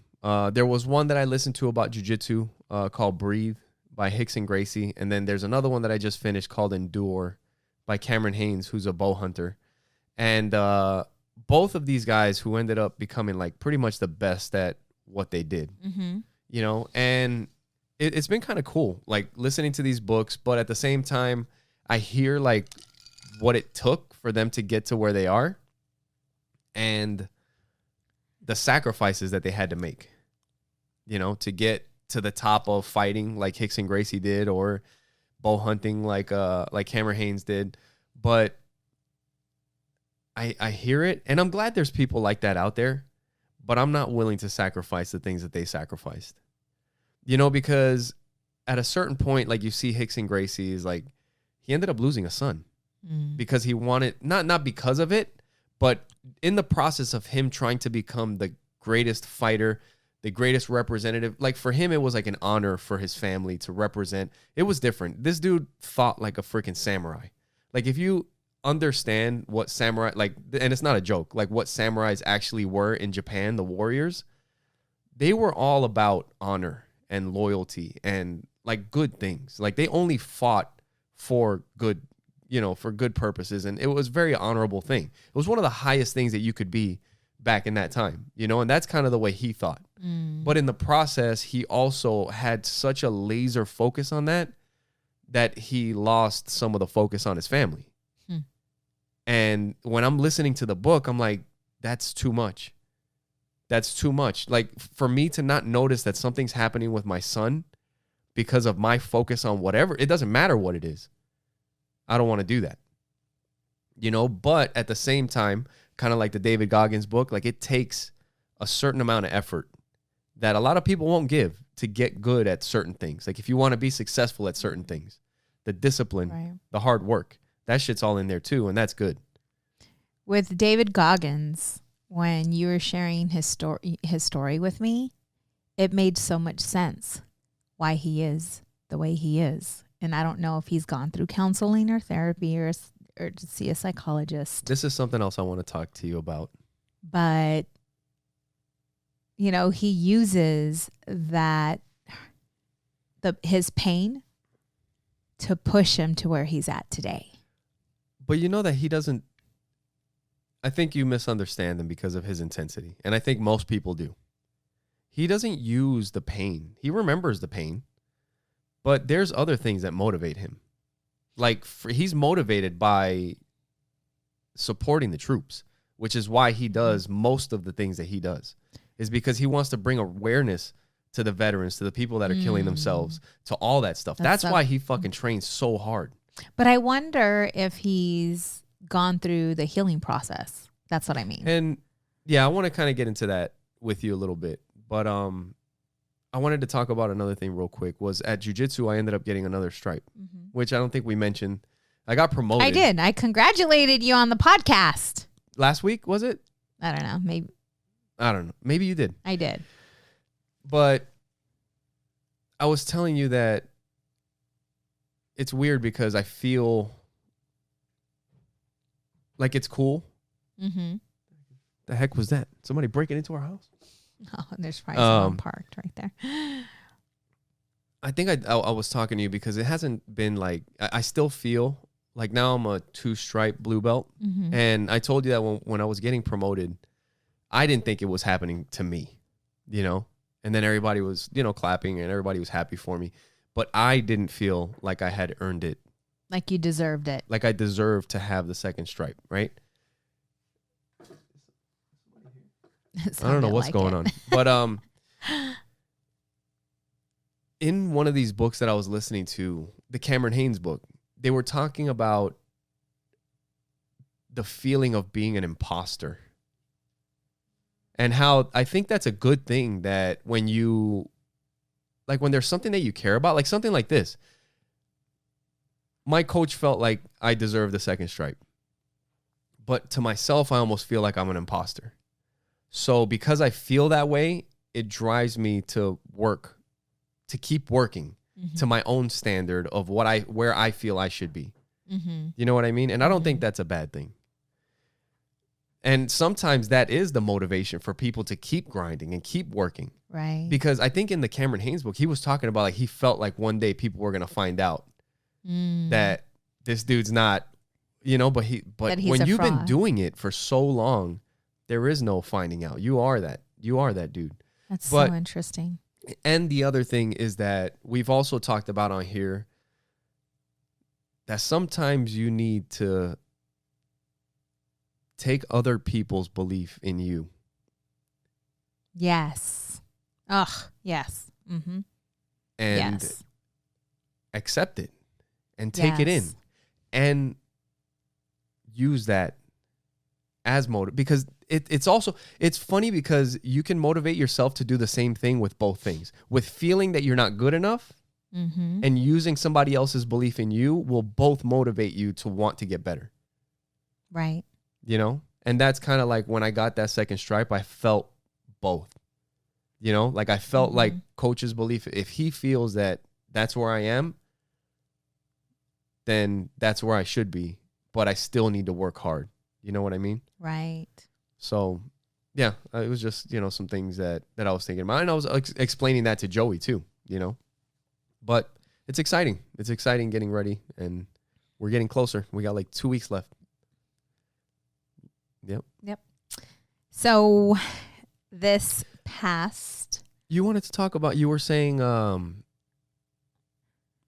There was one that I listened to about jiu-jitsu called Breathe by Hickson Gracie. And then there's another one that I just finished called Endure by Cameron Haynes, who's a bow hunter. And both of these guys who ended up becoming like pretty much the best at what they did, and it's been kind of cool, like listening to these books. But at the same time, I hear like what it took for them to get to where they are and the sacrifices that they had to make, to get to the top of fighting like Hickson Gracie did, or bow hunting like Cameron Haynes did. But I hear it, and I'm glad there's people like that out there, but I'm not willing to sacrifice the things that they sacrificed, because at a certain point, like you see Hickson Gracie is like, he ended up losing a son because he wanted, not because of it, but in the process of him trying to become the greatest fighter, the greatest representative. Like for him, it was like an honor for his family to represent. It was different. This dude fought like a freaking samurai. Like if you understand what samurai, like, and it's not a joke, like what samurais actually were in Japan, the warriors, they were all about honor and loyalty and like good things. Like they only fought for good, for good purposes. And it was a very honorable thing. It was one of the highest things that you could be back in that time, and that's kind of the way he thought. But in the process, he also had such a laser focus on that he lost some of the focus on his family. And when I'm listening to the book, I'm like, that's too much. That's too much. Like for me to not notice that something's happening with my son because of my focus on whatever, it doesn't matter what it is. I don't want to do that. But at the same time, kind of like the David Goggins book, like it takes a certain amount of effort that a lot of people won't give to get good at certain things. Like if you want to be successful at certain things, the discipline, the hard work, that shit's all in there too. And that's good. With David Goggins, when you were sharing his story with me, it made so much sense why he is the way he is. And I don't know if he's gone through counseling or therapy or to see a psychologist. This is something else I want to talk to you about. But, he uses his pain to push him to where he's at today. But that he doesn't, I think you misunderstand him because of his intensity. And I think most people do. He doesn't use the pain. He remembers the pain. But there's other things that motivate him. Like he's motivated by supporting the troops, which is why he does most of the things that he does, is because he wants to bring awareness to the veterans, to the people that are killing themselves, to all that stuff. That's why he fucking trains so hard. But I wonder if he's gone through the healing process. That's what I mean. And yeah, I want to kind of get into that with you a little bit. But I wanted to talk about another thing real quick. Was at jiu-jitsu, I ended up getting another stripe, which I don't think we mentioned. I got promoted. I did. I congratulated you on the podcast. Last week, was it? I don't know. Maybe. I don't know. Maybe you did. I did. But I was telling you that it's weird because I feel like it's cool. The heck was that? Somebody breaking into our house? Oh, there's probably someone parked right there. I think I was talking to you because it hasn't been like, I still feel like now I'm a 2-stripe blue belt. And I told you that when I was getting promoted, I didn't think it was happening to me, and then everybody was, clapping and everybody was happy for me. But I didn't feel like I had earned it. Like you deserved it. Like I deserved to have the second stripe, right? I don't know what's going on. But in one of these books that I was listening to, the Cameron Haynes book, they were talking about the feeling of being an imposter. And how I think that's a good thing that when you, like when there's something that you care about, like something like this, my coach felt like I deserved the second stripe. But to myself, I almost feel like I'm an imposter. So because I feel that way, it drives me to keep working to my own standard of where I feel I should be. You know what I mean? And I don't think that's a bad thing. And sometimes that is the motivation for people to keep grinding and keep working. Right. Because I think in the Cameron Haynes book, he was talking about like he felt like one day people were going to find out that this dude's not, but when you've been doing it for so long, there is no finding out. You are that dude. That's so interesting. And the other thing is that we've also talked about on here that sometimes you need to take other people's belief in you. Yes. Ugh. Yes. And accept it and take it in and use that as motive, because it's funny because you can motivate yourself to do the same thing with both things. With feeling that you're not good enough and using somebody else's belief in you will both motivate you to want to get better. Right. And that's kind of like when I got that second stripe, I felt both. Like I felt like coach's belief, if he feels that that's where I am, then that's where I should be, but I still need to work hard. You know what I mean? Right. So, yeah, it was just, some things that I was thinking about. And I was explaining that to Joey too, But it's exciting. It's exciting getting ready, and we're getting closer. We got like 2 weeks left. Yep. So this past... You wanted to talk about, you were saying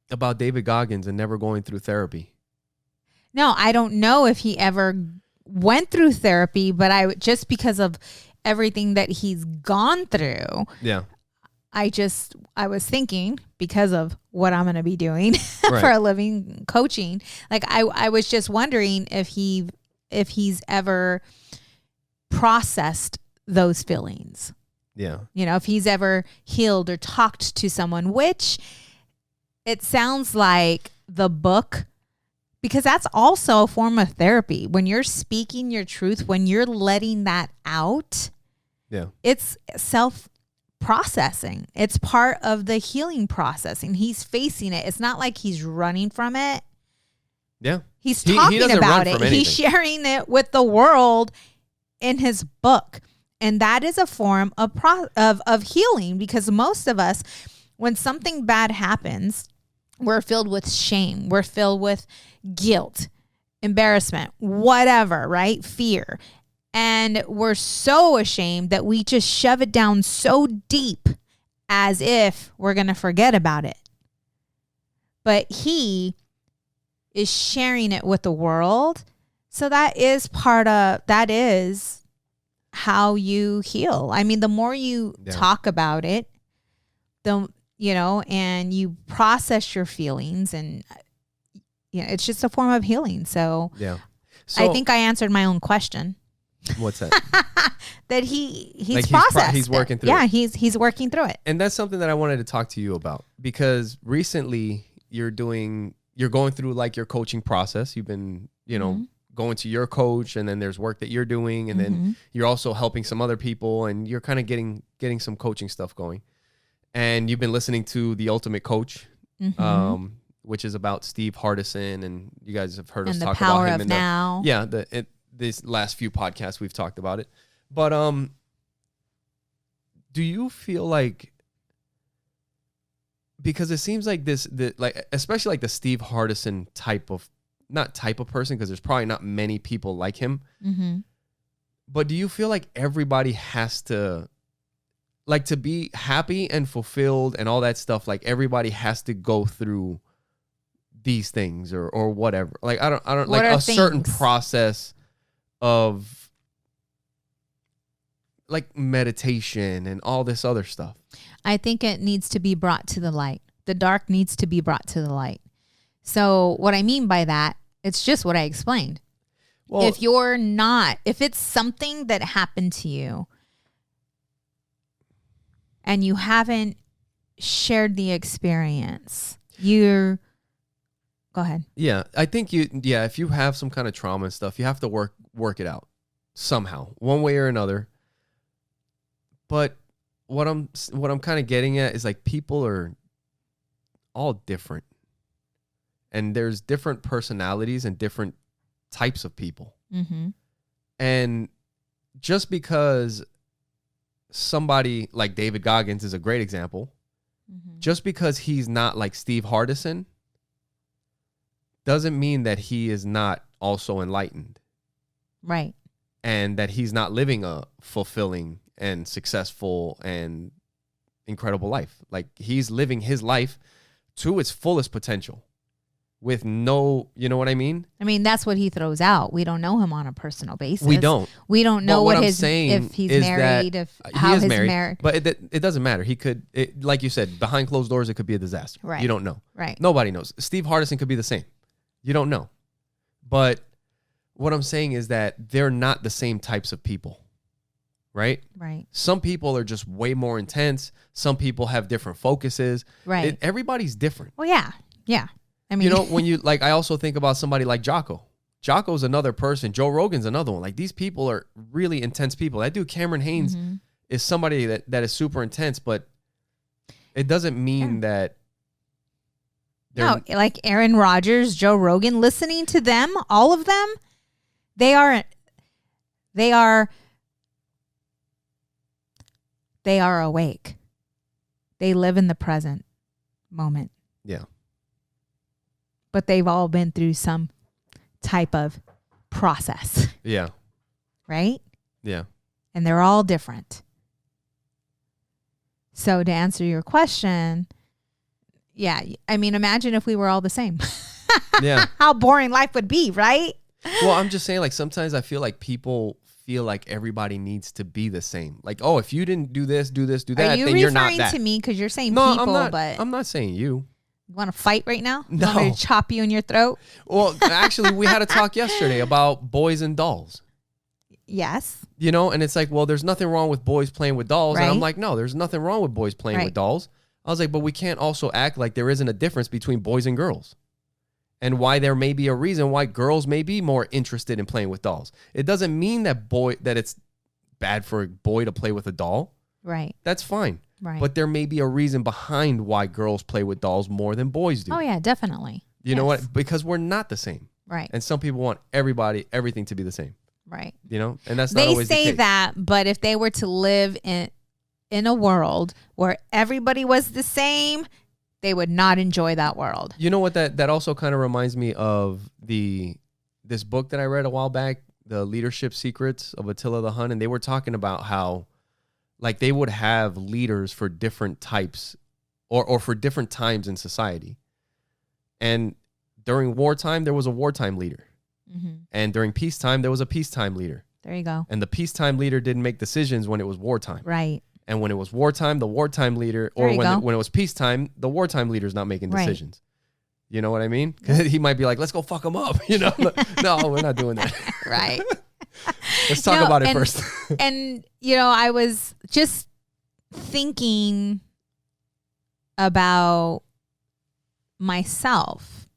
about David Goggins and never going through therapy. No, I don't know if he ever went through therapy, but just because of everything that he's gone through. Yeah. I was thinking, because of what I'm going to be doing for a living, coaching, like I was just wondering if he's ever processed those feelings. Yeah. If he's ever healed or talked to someone, which it sounds like the book, because that's also a form of therapy. When you're speaking your truth, when you're letting that out, it's self-processing. It's part of the healing process, and he's facing it. It's not like he's running from it. Yeah. He's talking about it. He's sharing it with the world in his book. And that is a form of healing, because most of us, when something bad happens, we're filled with shame. We're filled with guilt, embarrassment, whatever, right? Fear. And we're so ashamed that we just shove it down so deep as if we're going to forget about it. But he is sharing it with the world. So that is how you heal. I mean, the more you talk about it, and you process your feelings, and it's just a form of healing. So I think I answered my own question. What's that? That he's processed. He's working through it. Yeah, he's working through it. And that's something that I wanted to talk to you about, because recently you're going through like your coaching process. You've been, going to your coach, and then there's work that you're doing, and then you're also helping some other people, and you're kind of getting some coaching stuff going. And you've been listening to The Ultimate Coach, which is about Steve Hardison, and you guys have heard us talk about him. These last few podcasts we've talked about it. But do you feel like, because it seems like especially like the Steve Hardison not type of person, because there's probably not many people like him. But do you feel like everybody has to, like, to be happy and fulfilled and all that stuff, like everybody has to go through these things or whatever? Like, I don't like a certain process of like meditation and all this other stuff. I think it needs to be brought to the light. The dark needs to be brought to the light. So what I mean by that, it's just what I explained. Well, if it's something that happened to you and you haven't shared the experience, you're Go ahead. Yeah, I think if you have some kind of trauma and stuff, you have to work it out somehow, one way or another. But what I'm kind of getting at is like people are all different. And there's different personalities and different types of people. Mm-hmm. And just because somebody like David Goggins is a great example, just because he's not like Steve Hardison doesn't mean that he is not also enlightened. Right. And that he's not living a fulfilling and successful and incredible life. Like he's living his life to its fullest potential with no, you know what I mean? I mean, that's what he throws out. We don't know him on a personal basis. We don't. We don't know what if he's married, if how his marriage. But it doesn't matter. He could, like you said, behind closed doors, it could be a disaster. Right. You don't know. Right. Nobody knows. Steve Hardison could be the same. You don't know. But what I'm saying is that they're not the same types of people. Right? Right. Some people are just way more intense. Some people have different focuses. Right. Everybody's different. Well, yeah. Yeah. I mean, you know, when you like, I also think about somebody like Jocko. Jocko's another person. Joe Rogan's another one. Like these people are really intense people. That dude, Cameron Haynes, is somebody that is super intense, but it doesn't mean that. No, like Aaron Rodgers, Joe Rogan, listening to them, all of them, they are awake. They live in the present moment. Yeah. But they've all been through some type of process. Yeah. Right? Yeah. And they're all different. So to answer your question, yeah, I mean, imagine if we were all the same. Yeah. How boring life would be, right? Well, I'm just saying, like, sometimes I feel like people feel like everybody needs to be the same. Like, oh, if you didn't do this, do that, then you're not that. Are you referring to me because you're saying no, people, I'm not saying you. You want to fight right now? No. You want me to chop you in your throat? Well, actually, we had a talk yesterday about boys and dolls. Yes. You know, and it's like, well, there's nothing wrong with boys playing with dolls. Right. And I'm like, no, there's nothing wrong with boys playing with dolls. I was like, but we can't also act like there isn't a difference between boys and girls. And why there may be a reason why girls may be more interested in playing with dolls. It doesn't mean that it's bad for a boy to play with a doll. Right. That's fine. Right. But there may be a reason behind why girls play with dolls more than boys do. Oh, yeah, definitely. You know what? Because we're not the same. Right. And some people want everything to be the same. Right. You know? And that's not always the case. They say that, but if they were to live in a world where everybody was the same, they would not enjoy that world. You know what? That also kind of reminds me of this book that I read a while back, The Leadership Secrets of Attila the Hun, and they were talking about how like they would have leaders for different types or for different times in society. And during wartime, there was a wartime leader. Mm-hmm. And during peacetime, there was a peacetime leader. There you go. And the peacetime leader didn't make decisions when it was wartime. Right. And when it was wartime, the wartime leader, or when it was peacetime, the wartime leader's not making decisions. Right. You know what I mean? He might be like, let's go fuck them up. You know? No, we're not doing that. Right. Let's talk about it first. And, you know, I was just thinking about myself.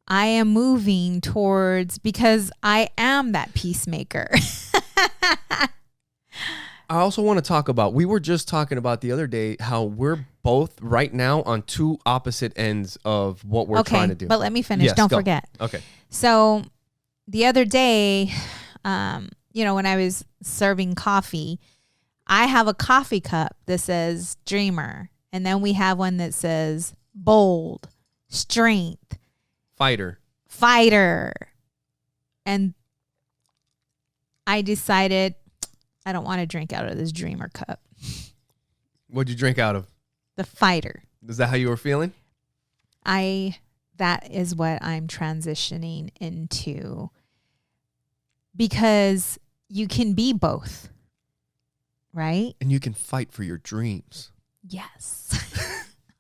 I am moving towards, because I am that peacemaker. I also want to talk about, we were just talking about the other day how we're both right now on two opposite ends of what we're trying to do. But let me finish. Don't forget. Okay. So the other day, you know, when I was serving coffee, I have a coffee cup that says dreamer. And then we have one that says bold, strength, fighter. And I decided I don't want to drink out of this dreamer cup. What'd you drink out of? The fighter. Is that how you were feeling? That is what I'm transitioning into, because you can be both, right? And you can fight for your dreams. Yes.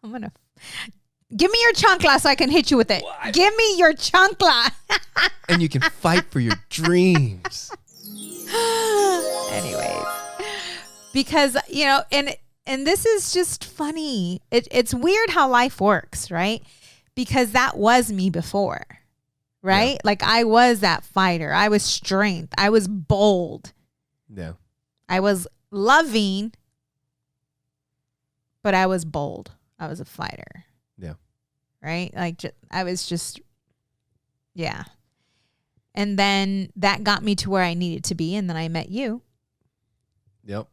Give me your chancla so I can hit you with it. What? Give me your chancla. And you can fight for your dreams. Anyways, because, you know, and this is just funny. It's weird how life works, right? because that was me before, right? Yeah. Like I was that fighter. I was strength. I was bold. Yeah. I was loving, but I was bold. I was a fighter. Yeah. Right? Like I was just, yeah. And then that got me to where I needed to be. And then I met you. Yep.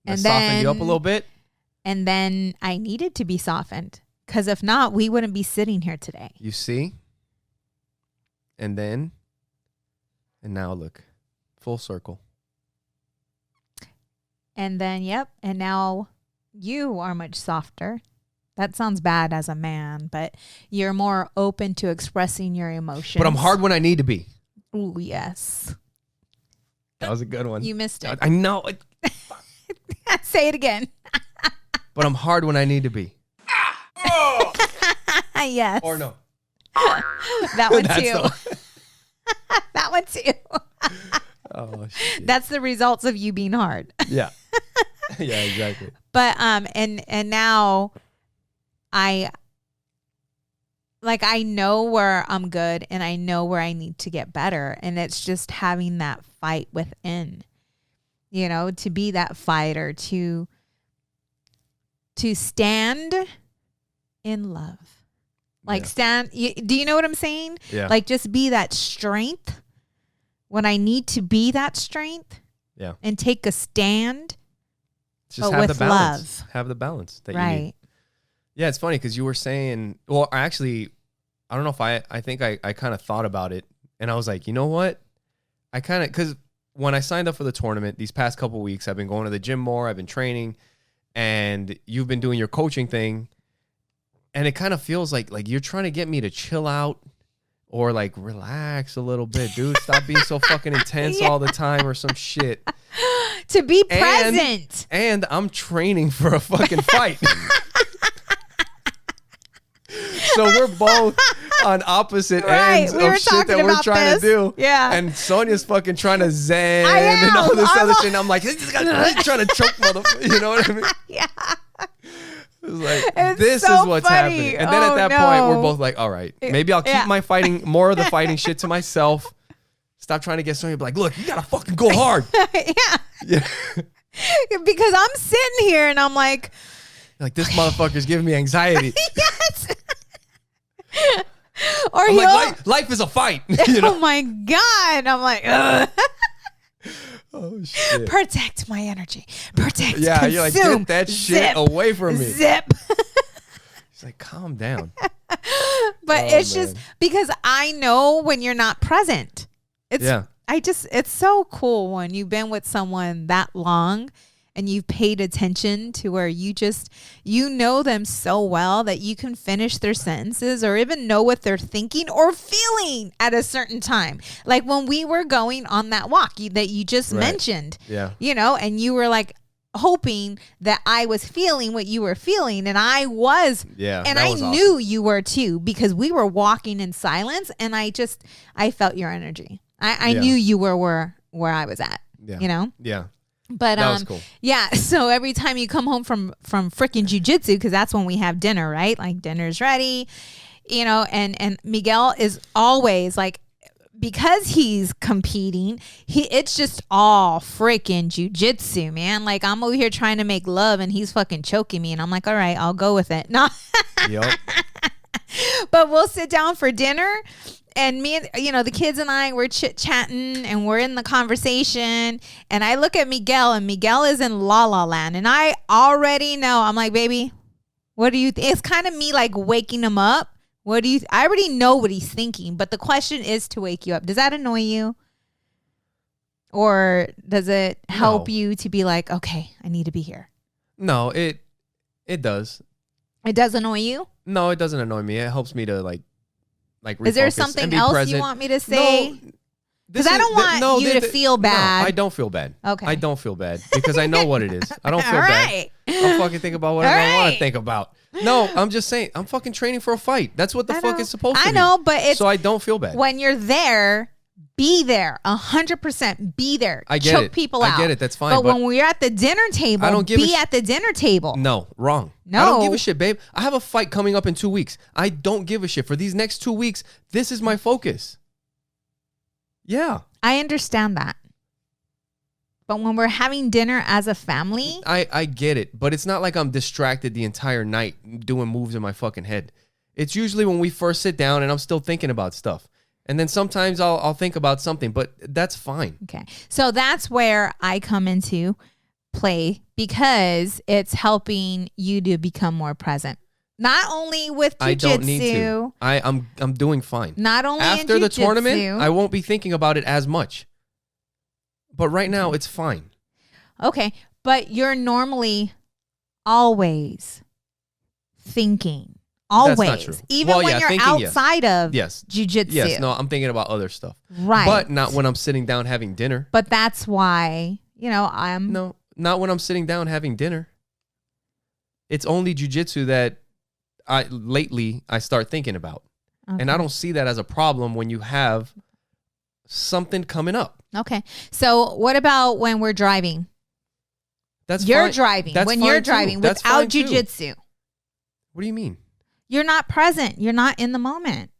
And softened you up a little bit. And then I needed to be softened. Because if not, we wouldn't be sitting here today. You see? And now look, full circle. And then, yep. And now you are much softer. That sounds bad as a man, but you're more open to expressing your emotions. But I'm hard when I need to be. Ooh, yes. That was a good one. You missed it. I know. Say it again. But I'm hard when I need to be. Yes. Or no. That one too. That one too. Oh, shit. That's the results of you being hard. Yeah. Yeah, exactly. But and now I know where I'm good and I know where I need to get better, and it's just having that fight within, you know, to be that fighter, to stand in love. Like do you know what I'm saying? Yeah. Like just be that strength when I need to be that strength. Yeah. And take a stand. Just have the balance. Love. Have the balance that you need. Yeah, it's funny because you were saying, well, actually, I don't know if I think I kind of thought about it, and I was like, you know what? I kind of, because when I signed up for the tournament, these past couple of weeks, I've been going to the gym more, I've been training, and you've been doing your coaching thing, and it kind of feels like you're trying to get me to chill out or like relax a little bit, dude. Stop being so fucking intense all the time or some shit. To be present. And I'm training for a fucking fight. So we're both on opposite ends of shit that we're trying to do. Yeah. And Sonja's fucking trying to zen and all this other shit. And I'm like, this guy's trying to choke motherfucker. You know what I mean? Yeah. It was like, this is what's happening. And then at that point, we're both like, all right, maybe I'll keep my more of the fighting shit to myself. Stop trying to get Sonja to be like, look, you got to fucking go hard. Yeah. Because I'm sitting here and I'm like this motherfucker's giving me anxiety. Yes. Or I'm like, life is a fight. You know? Oh my God. I'm like, ugh. Oh shit. Protect my energy. Protect. Yeah, consume, you're like, get that shit away from me. Zip. He's like, calm down. But it's just because I know when you're not present. It's so cool when you've been with someone that long and you've paid attention to where you know them so well that you can finish their sentences or even know what they're thinking or feeling at a certain time. Like when we were going on that walk that you just mentioned, you know, and you were like hoping that I was feeling what you were feeling, and I was. Yeah. And I knew you were too, because we were walking in silence and I felt your energy. I knew you were where I was at, you know? Yeah. But that was cool. Yeah. So every time you come home from freaking jujitsu, because that's when we have dinner, right? Like dinner's ready, you know, and Miguel is always like, because he's competing, it's just all freaking jujitsu, man. Like I'm over here trying to make love and he's fucking choking me, and I'm like, all right, I'll go with it. No. Yep. But we'll sit down for dinner. And me and, you know, the kids and I, we're chit-chatting and we're in the conversation. And I look at Miguel, and Miguel is in La La Land. And I already know. I'm like, baby, what do you think? It's kind of me like waking him up. I already know what he's thinking. But the question is to wake you up. Does that annoy you? Or does it help you to be like, okay, I need to be here? No, it does. It does annoy you? No, it doesn't annoy me. It helps me to like is there something else present. You want me to say? Because I don't want you to feel bad. No, I don't feel bad. Okay. I don't feel bad because I know what it is. I don't feel bad. I'll fucking think about whatever I want to think about. No, I'm just saying, I'm fucking training for a fight. That's what the fuck is supposed to be. I know, but it's... So I don't feel bad. When you're there, be there, 100% be there. I get Choke it. people out. I get it. That's fine. But when we're at the dinner table, I don't give be at the dinner table. No, wrong. No. I don't give a shit, babe. I have a fight coming up in 2 weeks. I don't give a shit. For these next 2 weeks, this is my focus. Yeah. I understand that. But when we're having dinner as a family, I get it. But it's not like I'm distracted the entire night doing moves in my fucking head. It's usually when we first sit down and I'm still thinking about stuff. And then sometimes I'll think about something, but that's fine. Okay. So that's where I come into play because it's helping you to become more present. Not only with jiu-jitsu. I don't need to. I'm doing fine. Not only after in the jiu-jitsu, tournament, I won't be thinking about it as much. But right now, it's fine. Okay. But you're normally always thinking. Always. That's not true. Even when you're thinking, outside of yes. jiu-jitsu. Yes, no, I'm thinking about other stuff. Right. But not when I'm sitting down having dinner. But that's why, I'm... No, not when I'm sitting down having dinner. It's only jiu-jitsu that lately I start thinking about. Okay. And I don't see that as a problem when you have something coming up. Okay. So what about when we're driving? You're driving. That's when fine you're too. driving That's without fine too. jiu-jitsu. What do you mean? You're not present. You're not in the moment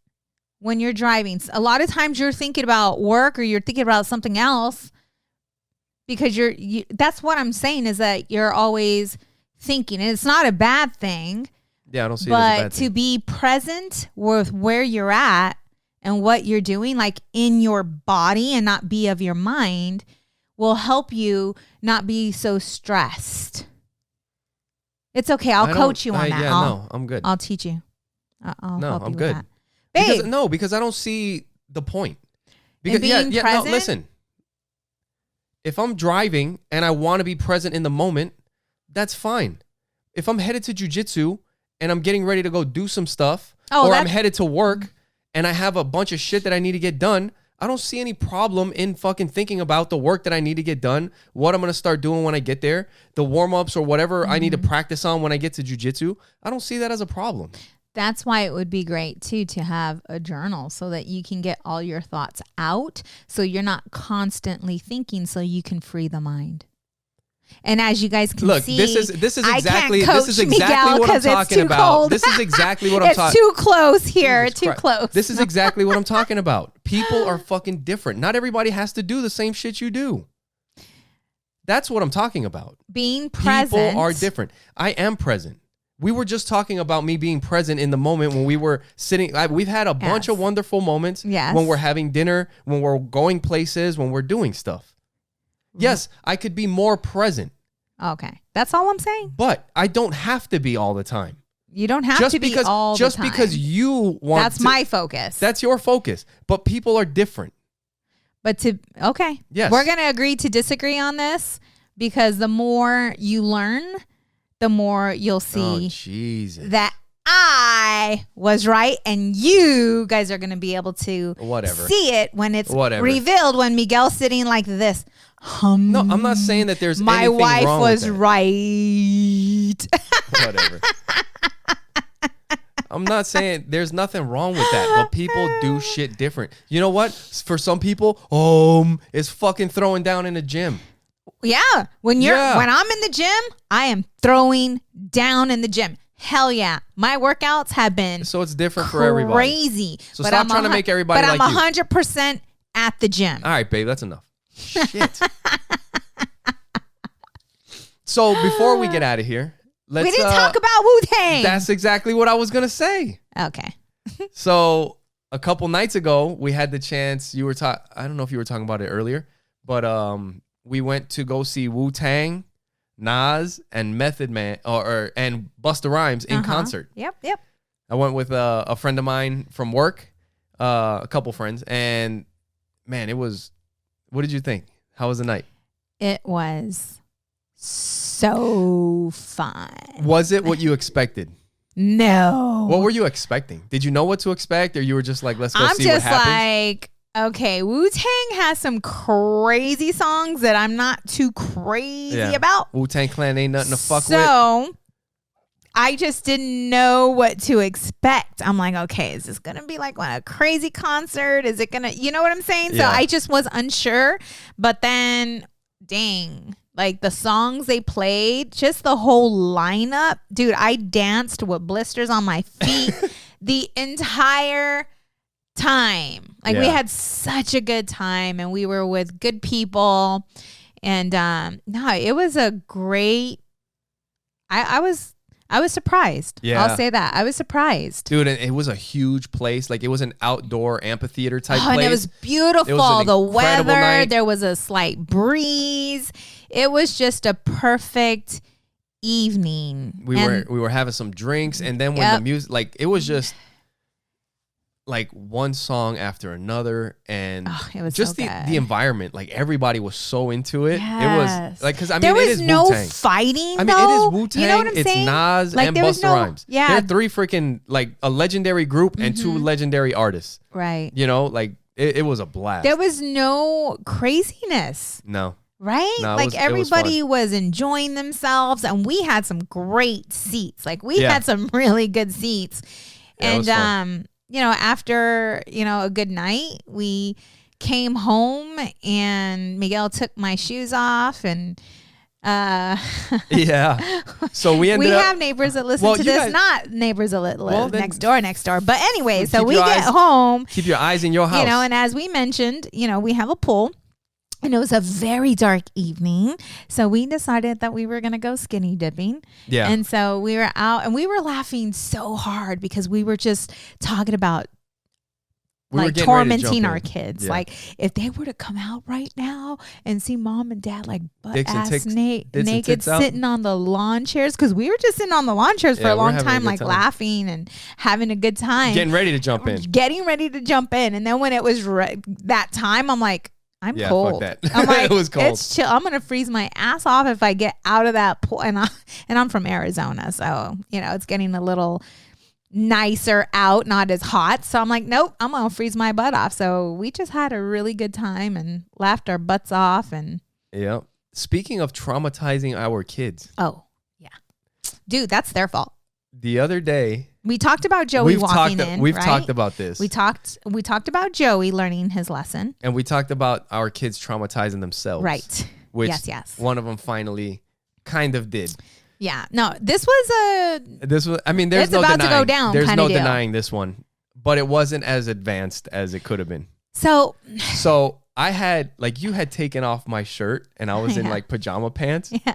when you're driving. A lot of times you're thinking about work or you're thinking about something else because that's what I'm saying is that you're always thinking. And it's not a bad thing. Yeah, I don't see it as a bad thing. But to be present with where you're at and what you're doing, like in your body and not be of your mind, will help you not be so stressed. It's okay. I'll coach you on that. No, I'm good. I'll teach you. I'll help you I'm with good. that. Babe. Because I don't see the point. Because being present? No, listen. If I'm driving and I want to be present in the moment, that's fine. If I'm headed to jiu-jitsu and I'm getting ready to go do some stuff, or I'm headed to work and I have a bunch of shit that I need to get done, I don't see any problem in fucking thinking about the work that I need to get done, what I'm going to start doing when I get there, the warm-ups or whatever I need to practice on when I get to jiu-jitsu. I don't see that as a problem. That's why it would be great, too, to have a journal so that you can get all your thoughts out so you're not constantly thinking so you can free the mind. And as you guys can see, this is exactly Miguel what I'm talking about. Cold. This is exactly what I'm talking. It's too close here. Jesus too Christ. Close. This is exactly what I'm talking about. People are fucking different. Not everybody has to do the same shit you do. That's what I'm talking about. Being present. People are different. I am present. We were just talking about me being present in the moment when we were sitting. We've had a bunch of wonderful moments when we're having dinner, when we're going places, when we're doing stuff. Yes, I could be more present. Okay. That's all I'm saying. But I don't have to be all the time. You don't have to be all the time. Just because you want That's my focus. That's your focus. But people are different. But okay. Yes. We're going to agree to disagree on this because the more you learn, the more you'll see that I was right and you guys are going to be able to see it when it's revealed when Miguel's sitting like this. No, I'm not saying that there's my anything wife wrong was with that. right. Whatever. I'm not saying there's nothing wrong with that, but people do shit different. You know what? For some people, is fucking throwing down in the gym. Yeah. When I'm in the gym, I am throwing down in the gym. Hell yeah. My workouts have been so it's different for everybody. Crazy. So stop trying to make everybody like you. But I'm 100% at the gym. All right, babe, that's enough. Shit. So before we get out of here, we didn't talk about Wu-Tang. That's exactly what I was gonna say. Okay. So a couple nights ago, we had the chance. I don't know if you were talking about it earlier, but we went to go see Wu-Tang, Nas, and Method Man and Busta Rhymes in concert. Yep. I went with a friend of mine from work, a couple friends, and man, it was. What did you think? How was the night? It was so fun. Was it what you expected? No. What were you expecting? Did you know what to expect, or you were just like, let's go see what happens? I'm just like, okay, Wu-Tang has some crazy songs that I'm not too crazy about. Wu-Tang Clan ain't nothing to fuck with. So I just didn't know what to expect. I'm like, okay, is this going to be like a crazy concert? Is it going to, you know what I'm saying? So I just was unsure. But then, dang, like the songs they played, just the whole lineup. Dude, I danced with blisters on my feet the entire time. Like we had such a good time and we were with good people. And no, it was a great, I was surprised. Yeah. I'll say that. I was surprised. Dude, and it was a huge place. Like it was an outdoor amphitheater type place. And it was beautiful. It was the weather, night. There was a slight breeze. It was just a perfect evening. We were having some drinks, and then when the music, like it was just like one song after another, and it was just so the environment, like everybody was so into it. Yes. It was like, because I mean, there was it is no Wu-Tang. fighting. I mean, it is Wu-Tang. You know what I'm it's saying? Nas like, and Busta Rhymes. Yeah, they're three freaking like a legendary group and two legendary artists. Right. You know, like it was a blast. There was no craziness. No. Right? No, like everybody was enjoying themselves, and we had some great seats. Like we had some really good seats. Yeah, and you know, after, you know, a good night, we came home and Miguel took my shoes off and yeah. So we have neighbors that listen to this, guys, not neighbors that live next door. But anyway, so we get home. Keep your eyes in your house. You know, and as we mentioned, you know, we have a pool. And it was a very dark evening. So we decided that we were going to go skinny dipping. Yeah. And so we were out and we were laughing so hard because we were just talking about like tormenting our kids. Yeah. Like if they were to come out right now and see mom and dad like butt-ass naked sitting on the lawn chairs. Because we were just sitting on the lawn chairs for a long time, like laughing and having a good time. Getting ready to jump in. And then when it was that time, I'm like, I'm cold. Fuck that. I'm like, it was cold. It's chill. I'm gonna freeze my ass off if I get out of that pool. And I'm from Arizona, so you know it's getting a little nicer out, not as hot. So I'm like, nope, I'm gonna freeze my butt off. So we just had a really good time and laughed our butts off. And yeah. Speaking of traumatizing our kids. Oh yeah, dude, that's their fault. The other day. We talked about Joey walking in. We've talked about this. We talked about Joey learning his lesson. And we talked about our kids traumatizing themselves. Right. Which yes. One of them finally kind of did. Yeah. No, this was, I mean, there's no about denying. To go down there's no deal. denying this one. But it wasn't as advanced as it could have been. So I had, like, you had taken off my shirt and I was in like pajama pants. Yeah.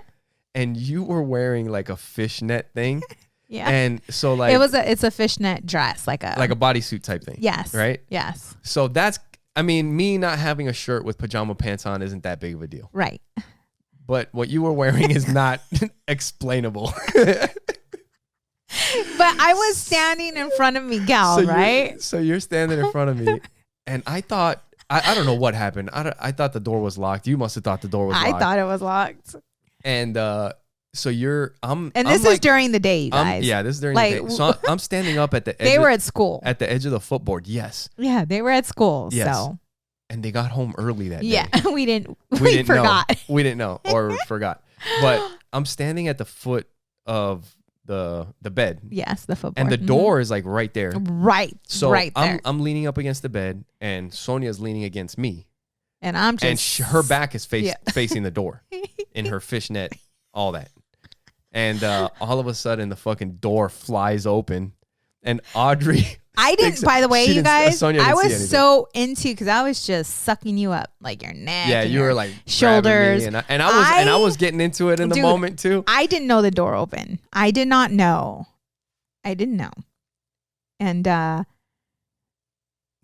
And you were wearing like a fishnet thing. Yeah. And so like it's a fishnet dress, like a bodysuit type thing. Yes. Right? Yes. So me not having a shirt with pajama pants on isn't that big of a deal. Right. But what you were wearing is not explainable. But I was standing in front of Miguel, right? So you're standing in front of me and I thought I don't know what happened. I thought the door was locked. You must have thought the door was locked. I thought it was locked. And so this is during the day, you guys. This is during the day. So I'm standing up at the edge. They were at school. At the edge of the footboard, yes. Yeah, they were at school. Yes. So. And they got home early that day. Yeah, we forgot. We didn't know or forgot. But I'm standing at the foot of the bed. Yes, the footboard. And the door is like right there. Right. So right there. I'm leaning up against the bed and Sonia's leaning against me. And I'm just... And her back is facing the door in her fishnet, all that. And all of a sudden, the fucking door flies open, and Audrey. I didn't. By the way, you guys, I was so into because I was just sucking you up, like your neck. Yeah, you were like shoulders, and I was getting into it in the moment too. I didn't know the door open. I did not know. I didn't know, and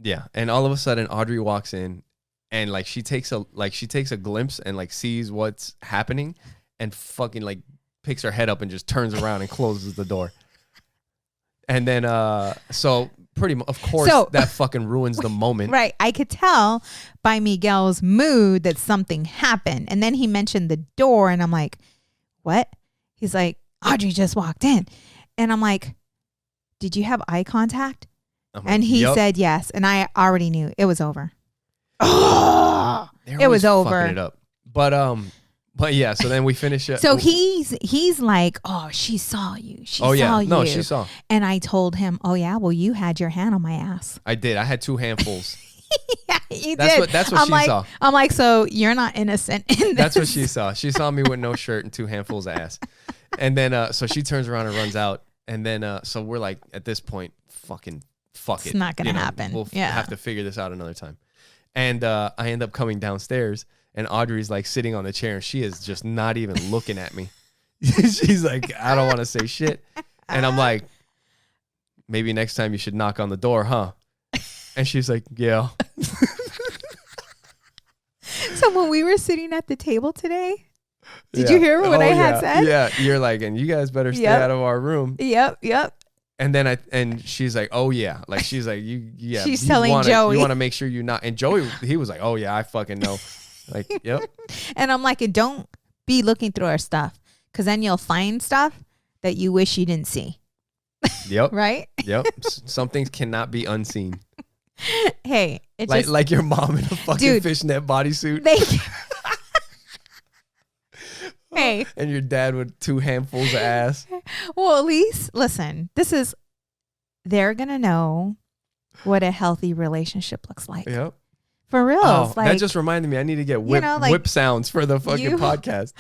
yeah, and all of a sudden, Audrey walks in, and like she takes a glimpse and like sees what's happening, and fucking like. Picks her head up and just turns around and closes the door. And then, so pretty much, of course, that fucking ruins the moment. Right. I could tell by Miguel's mood that something happened. And then he mentioned the door and I'm like, what? He's like, Audrey just walked in. And I'm like, did you have eye contact? And he said yes. And I already knew it was over. It was over. It up. But, But yeah, so then we finish it. So he's like, oh, she saw you. She saw you. No, she saw. And I told him, oh yeah, well you had your hand on my ass. I did. I had 2 handfuls. Yeah, you did. That's what she saw. I'm like, so you're not innocent in this. That's what she saw. She saw me with no shirt and 2 handfuls of ass. And then, so she turns around and runs out. And then, so we're like, at this point, fucking fuck it. It's not going to happen. We'll have to figure this out another time. And I end up coming downstairs, and Audrey's like sitting on the chair, and she is just not even looking at me. She's like, I don't want to say shit. And I'm like, maybe next time you should knock on the door, huh? And she's like, yeah. So when we were sitting at the table today, did you hear what I had said? Yeah, you're like, and you guys better stay out of our room. Yep. And then she's like, oh yeah, like she's like, She's telling Joey, you want to make sure you're not. And Joey, he was like, oh yeah, I fucking know. Like, yep. And I'm like, and don't be looking through our stuff, because then you'll find stuff that you wish you didn't see. Yep. Right. Yep. Some things cannot be unseen. Hey, it's like your mom in a fucking fishnet bodysuit. Hey. And your dad with 2 handfuls of ass. Well, at least, listen, they're going to know what a healthy relationship looks like. Yep. For real. That just reminded me, I need to get whip sounds for the fucking podcast.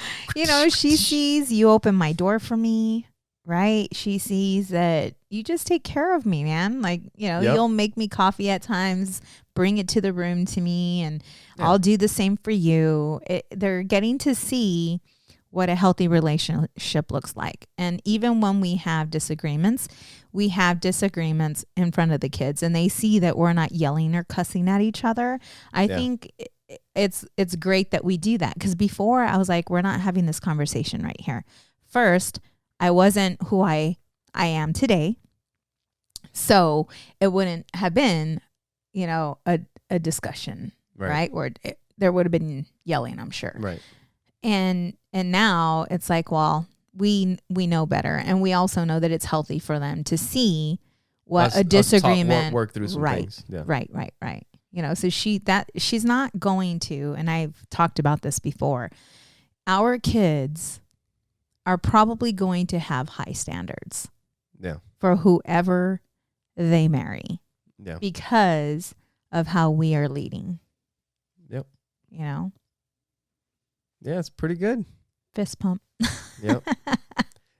She sees you open my door for me, right? She sees that you just take care of me, man. Like, you'll make me coffee at times, bring it to the room to me, and I'll do the same for you. They're getting to see what a healthy relationship looks like. And even when we have disagreements in front of the kids, and they see that we're not yelling or cussing at each other. I think it's great that we do that, because before I was like, we're not having this conversation right here. First, I wasn't who I am today. So it wouldn't have been, a discussion, right? Or there would have been yelling, I'm sure. Right. And now it's like, well, we know better, and we also know that it's healthy for them to see what a disagreement work through some things. Yeah. Right. So she's not going to, and I've talked about this before. Our kids are probably going to have high standards. Yeah. For whoever they marry. Yeah. Because of how we are leading. Yep. Yeah, it's pretty good. Fist pump. Yep.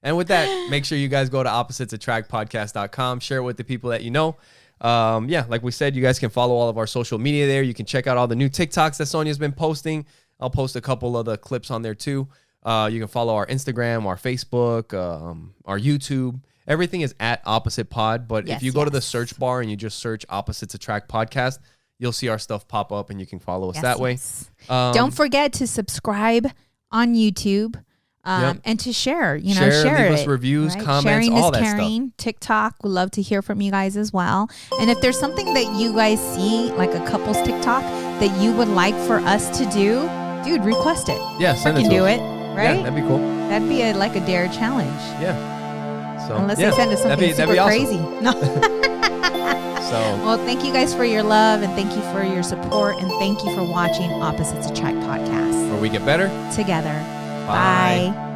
And with that, make sure you guys go to oppositesattractpodcast.com. Share it with the people that you know. Like we said, you guys can follow all of our social media there. You can check out all the new TikToks that Sonja's been posting. I'll post a couple of the clips on there too. You can follow our Instagram, our Facebook, our YouTube. Everything is at Opposite Pod. But if you go to the search bar and you just search Opposites Attract Podcast, you'll see our stuff pop up, and you can follow us that way. Don't forget to subscribe on YouTube. And to share, leave us reviews, comments, sharing all is that caring. stuff. TikTok, we'd love to hear from you guys as well. And if there's something that you guys see, like a couple's TikTok, that you would like for us to do, dude, request it. Yeah, send it to us. do it, right? Yeah, that'd be cool. That'd be like a dare challenge. Yeah. So unless they send us something super crazy. No. Well, thank you guys for your love, and thank you for your support, and thank you for watching Opposites Attract Podcast. Where we get better together. Bye. Bye.